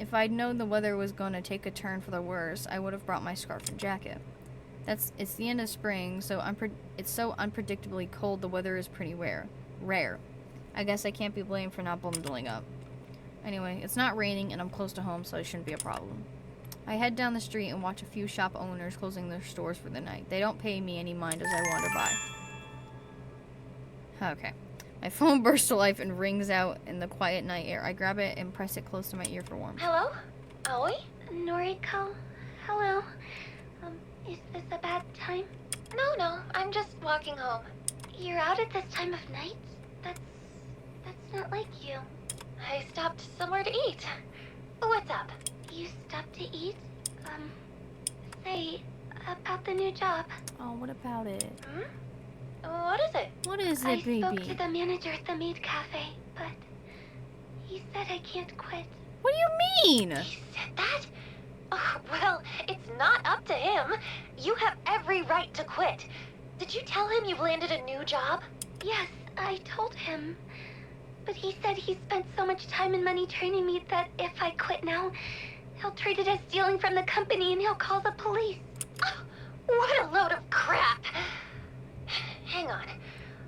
If I'd known the weather was going to take a turn for the worse, I would have brought my scarf and jacket. It's the end of spring, so it's so unpredictably cold the weather is pretty rare. I guess I can't be blamed for not bundling up. Anyway, it's not raining and I'm close to home, so it shouldn't be a problem. I head down the street and watch a few shop owners closing their stores for the night. They don't pay me any mind as I wander by. Okay. My phone bursts to life and rings out in the quiet night air. I grab it and press it close to my ear for warmth. Hello? Aoi? Noriko, hello. Is this a bad time? No, I'm just walking home. You're out at this time of night? That's not like you. I stopped somewhere to eat. What's up? You stopped to eat? Say, about the new job. Oh, what about it? What is it? What is I it, baby? spoke to the manager at the maid cafe, but he said I can't quit. What do you mean? He said that? Oh, well, it's not up to him. You have every right to quit. Did you tell him you've landed a new job? Yes, I told him. But he said he spent so much time and money training me that if I quit now, he'll treat it as stealing from the company and he'll call the police. Oh, what a load of crap. Hang on.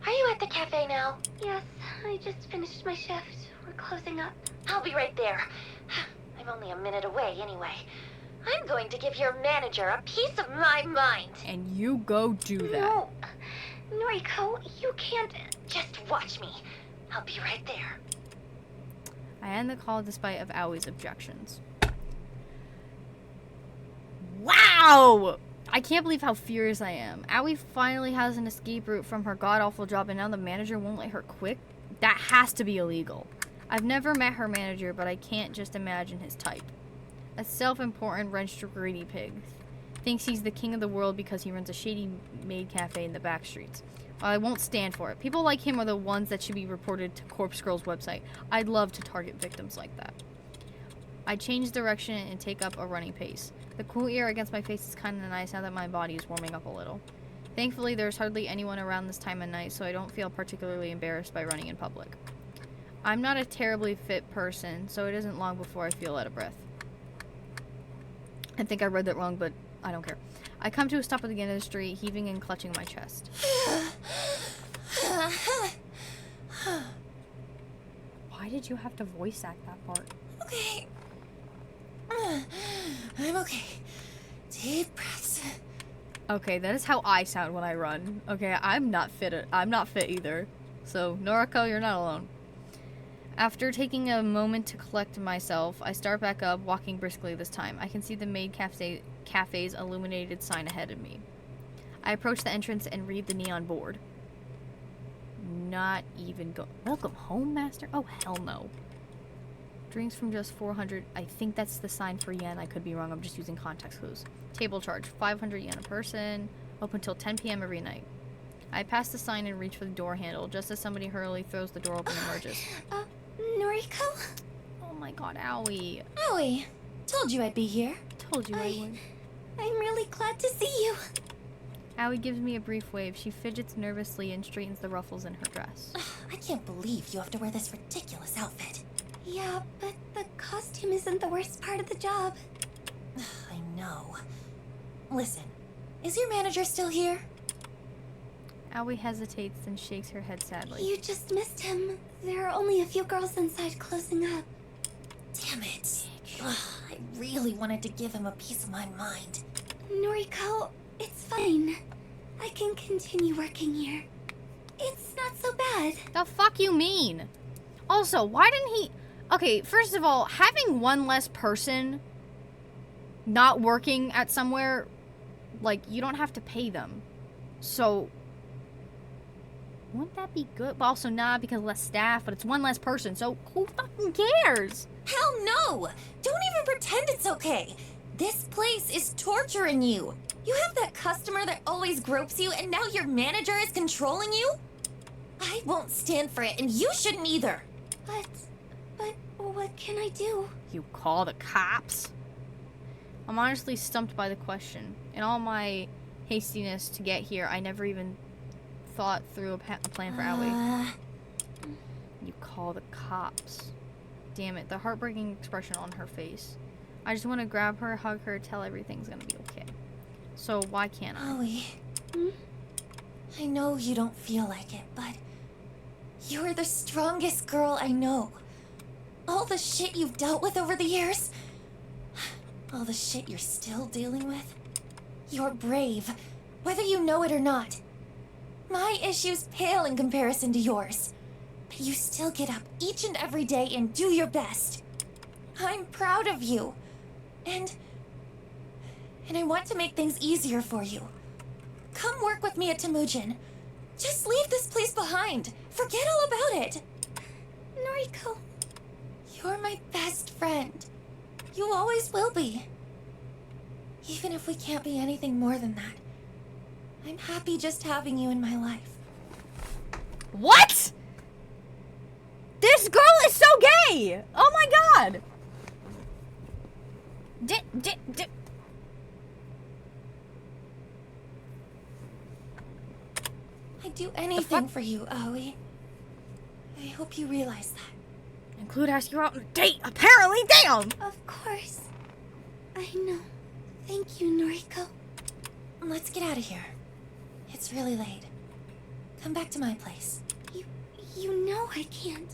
Are you at the cafe now? Yes, I just finished my shift. We're closing up. I'll be right there. I'm only a minute away anyway. I'm going to give your manager a piece of my mind. And you go do that. No, Noriko, you can't. Just watch me. I'll be right there. I end the call despite of Aoi's objections. Wow! I can't believe how furious I am. Aoi finally has an escape route from her god-awful job and now the manager won't let her quit? That has to be illegal. I've never met her manager, but I can't just imagine his type. A self-important, wrenched, greedy pig. Thinks he's the king of the world because he runs a shady maid cafe in the back streets. Well, I won't stand for it. People like him are the ones that should be reported to Corpse Girl's website. I'd love to target victims like that. I change direction and take up a running pace. The cool air against my face is kind of nice now that my body is warming up a little. Thankfully, there's hardly anyone around this time of night, so I don't feel particularly embarrassed by running in public. I'm not a terribly fit person, so it isn't long before I feel out of breath. I think I read that wrong, but I don't care. I come to a stop at the end of the street, heaving and clutching my chest. Why did you have to voice act that part? Okay. I'm okay. Deep breaths. Okay, that is how I sound when I run. Okay, I'm not fit either. So, Noriko, you're not alone. After taking a moment to collect myself, I start back up, walking briskly this time. I can see the maid cafe's illuminated sign ahead of me. I approach the entrance and read the neon board. Not even go. Welcome home, master? Oh, hell no. Drinks from just 400. I think that's the sign for yen. I could be wrong. I'm just using context clues. Table charge. 500 yen a person. Open till 10 p.m. every night. I pass the sign and reach for the door handle just as somebody hurriedly throws the door open and emerges. Noriko? Oh my god, Owie. Owie, told you I'd be here. Told you I would. I'm really glad to see you. Owie gives me a brief wave. She fidgets nervously and straightens the ruffles in her dress. I can't believe you have to wear this ridiculous outfit. Yeah, but the costume isn't the worst part of the job. I know. Listen, is your manager still here? Owie hesitates and shakes her head sadly. You just missed him. There are only a few girls inside closing up. Damn it. Ugh, I really wanted to give him a piece of my mind. Noriko, it's fine. I can continue working here. It's not so bad. The fuck you mean? Also, why didn't he... Okay, first of all, having one less person not working at somewhere, like, you don't have to pay them. So, wouldn't that be good? But also not because less staff, but it's one less person, so who fucking cares? Hell no! Don't even pretend it's okay. This place is torturing you. You have that customer that always gropes you, and now your manager is controlling you? I won't stand for it, and you shouldn't either. But what can I do? You call the cops? I'm honestly stumped by the question. In all my hastiness to get here, I never even thought through a plan for Owie. You call the cops. Damn it, the heartbreaking expression on her face. I just want to grab her, hug her, tell everything's gonna be okay. So why can't I? Owie, I know you don't feel like it, but you're the strongest girl I know. All the shit you've dealt with over the years, all the shit you're still dealing with, you're brave, whether you know it or not. My issues pale in comparison to yours, but you still get up each and every day and do your best. I'm proud of you, and I want to make things easier for you. Come work with me at Temujin. Just leave this place behind. Forget all about it. Noriko, you're my best friend. You always will be. Even if we can't be anything more than that, I'm happy just having you in my life. What? This girl is so gay! Oh my god! I'd do anything for you, Owie. I hope you realize that. Include ask you out on a date, apparently, damn! Of course. I know. Thank you, Noriko. Let's get out of here. It's really late. Come back to my place. You know I can't.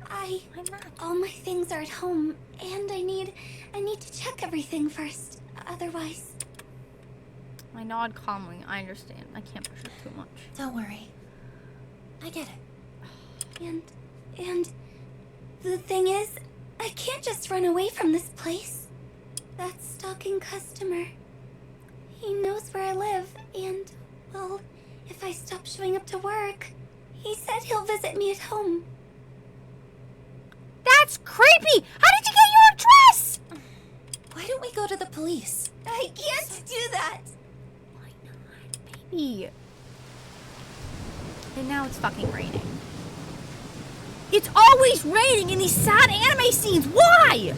I'm not. All my things are at home, and I need to check everything first. Otherwise... I nod calmly. I understand. I can't push it too much. Don't worry. I get it. And the thing is, I can't just run away from this place. That stalking customer, he knows where I live, and, well, if I stop showing up to work, he said he'll visit me at home. That's creepy! How did you get your address? Why don't we go to the police? I can't do that! Why not, baby? And now it's fucking raining. It's always raining in these sad anime scenes. Why?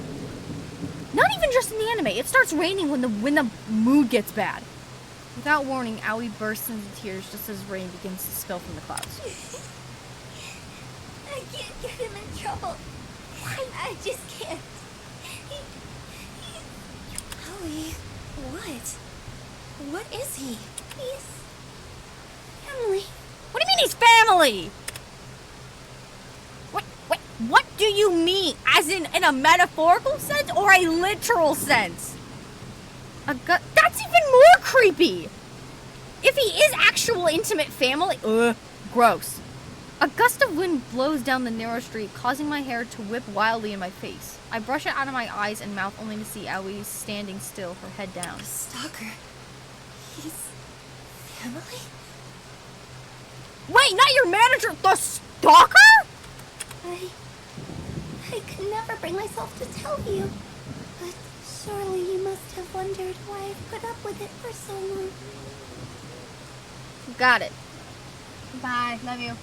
Not even just in the anime. It starts raining when the mood gets bad. Without warning, Owie bursts into tears just as rain begins to spill from the clouds. I can't get him in trouble. I just can't. Owie, what? What is he? He's family. What do you mean he's family? What do you mean? As in a metaphorical sense or a literal sense? That's even more creepy. If he is actual intimate family, gross. A gust of wind blows down the narrow street, causing my hair to whip wildly in my face. I brush it out of my eyes and mouth only to see Owie standing still, her head down. A stalker. He's Emily? Wait, not your manager, the stalker? I could never bring myself to tell you. But surely you must have wondered why I've put up with it for so long. Got it. Bye. Love you.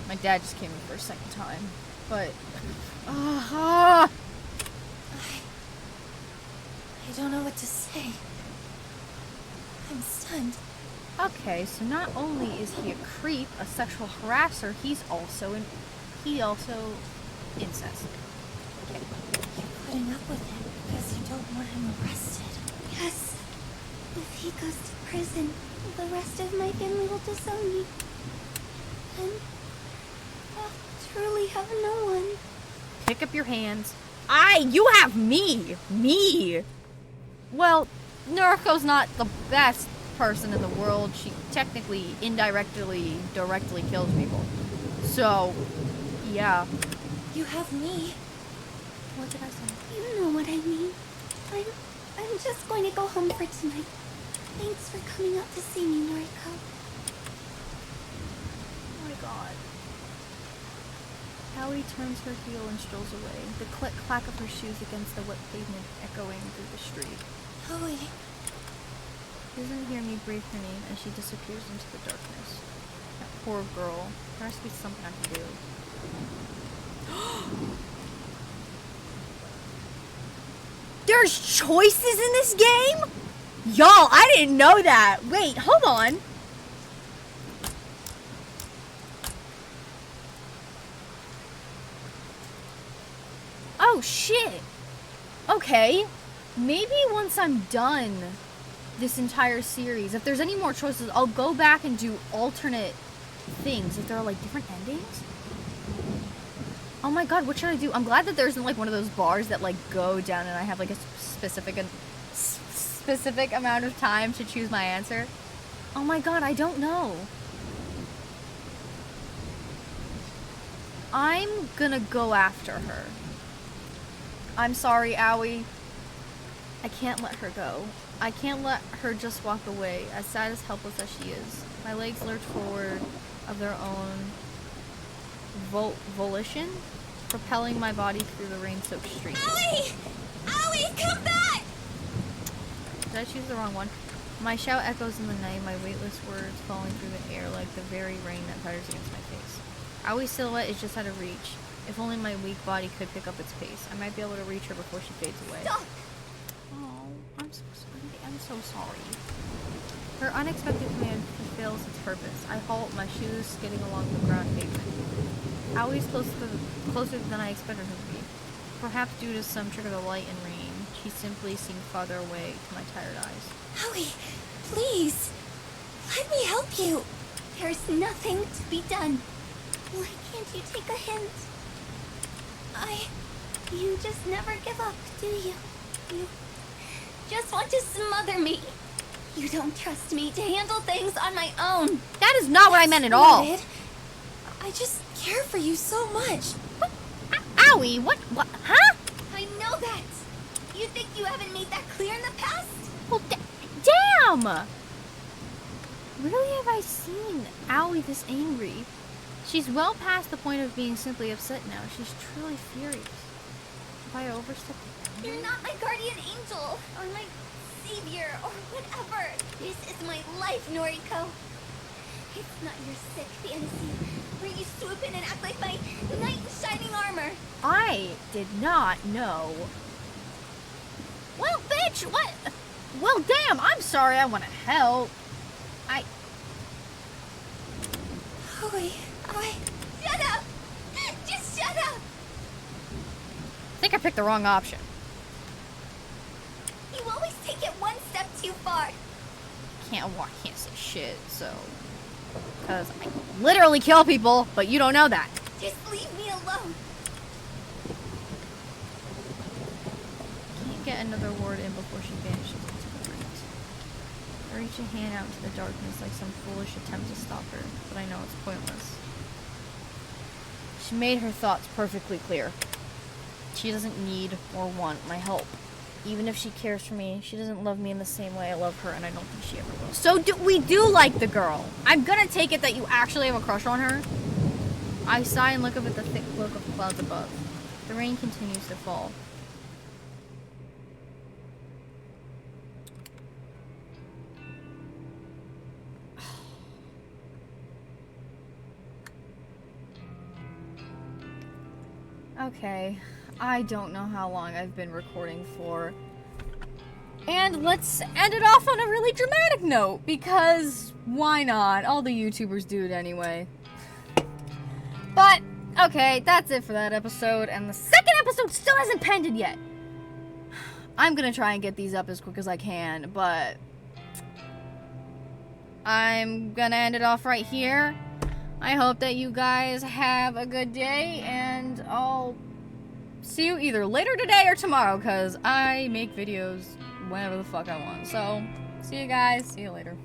My dad just came in for a second time. But... I don't know what to say. I'm stunned. Okay, so not only is he a creep, a sexual harasser, he's also incest. Okay. You're putting up with him because you don't want him arrested. Yes. If he goes to prison, the rest of my family will disown me. And I'll truly have no one. Pick up your hands. You have me! Me! Well, Noriko's not the best person in the world. She technically, indirectly, directly kills people. So, yeah. You have me. What did I say? You know what I mean. I'm just going to go home for tonight. Thanks for coming out to see me, Noriko. Oh my god. Howie turns her heel and strolls away, the click-clack of her shoes against the wet pavement echoing through the street. Howie. She doesn't hear me breathe her name as she disappears into the darkness. That poor girl. There has to be something I can do. There's choices in this game? Y'all, I didn't know that. Wait, hold on. Oh, shit. Okay. Maybe once I'm done this entire series, if there's any more choices, I'll go back and do alternate things. If there are, like, different endings. Oh my god, what should I do? I'm glad that there isn't, like, one of those bars that, like, go down and I have, like, a specific amount of time to choose my answer. Oh my god, I don't know. I'm gonna go after her. I'm sorry, Owie. I can't let her go. I can't let her just walk away, as sad as helpless as she is. My legs lurch forward of their own volition, propelling my body through the rain-soaked streets. Owie! Owie, come back! Did I choose the wrong one? My shout echoes in the night, my weightless words falling through the air like the very rain that patters against my face. Owie's silhouette is just out of reach. If only my weak body could pick up its pace, I might be able to reach her before she fades away. Stop! Oh, I'm so sorry. Her unexpected command fulfills its purpose. I halt, my shoes skidding along the ground pavement. Owie's closer than I expected her to be. Perhaps due to some trick of the light and rain, she simply seemed farther away to my tired eyes. Howie, please! Let me help you! There's nothing to be done. Why can't you take a hint? You just never give up, do you? You just want to smother me. You don't trust me to handle things on my own. That is not what I meant at all. I just care for you so much. What? Owie, what? Huh? I know that. You think you haven't made that clear in the past? Well, damn! Really have I seen Owie this angry? She's well past the point of being simply upset now. She's truly furious. Have I overstepped the boundary? You're not my guardian angel, or my savior, or whatever. This is my life, Noriko. It's not your sick fantasy, where you swoop in and act like my knight in shining armor. I did not know. Well, bitch, what? Well, damn, I'm sorry, I want to help. Shut up! Just shut up! I think I picked the wrong option. You always take it one step too far. Can't say shit, so... Because I literally kill people, but you don't know that. Just leave me alone. Can't get another word in before she vanishes into the night. I reach a hand out into the darkness like some foolish attempt to stop her, but I know it's pointless. She made her thoughts perfectly clear. She doesn't need or want my help. Even if she cares for me, she doesn't love me in the same way I love her, and I don't think she ever will. So we do like the girl. I'm gonna take it that you actually have a crush on her. I sigh and look up at the thick cloak of clouds above. The rain continues to fall. Okay, I don't know how long I've been recording for. And let's end it off on a really dramatic note, because why not? All the YouTubers do it anyway. But, okay, that's it for that episode, and the second episode still hasn't pended yet. I'm gonna try and get these up as quick as I can, but I'm gonna end it off right here. I hope that you guys have a good day, and I'll see you either later today or tomorrow, because I make videos whenever the fuck I want. So, see you guys. See you later.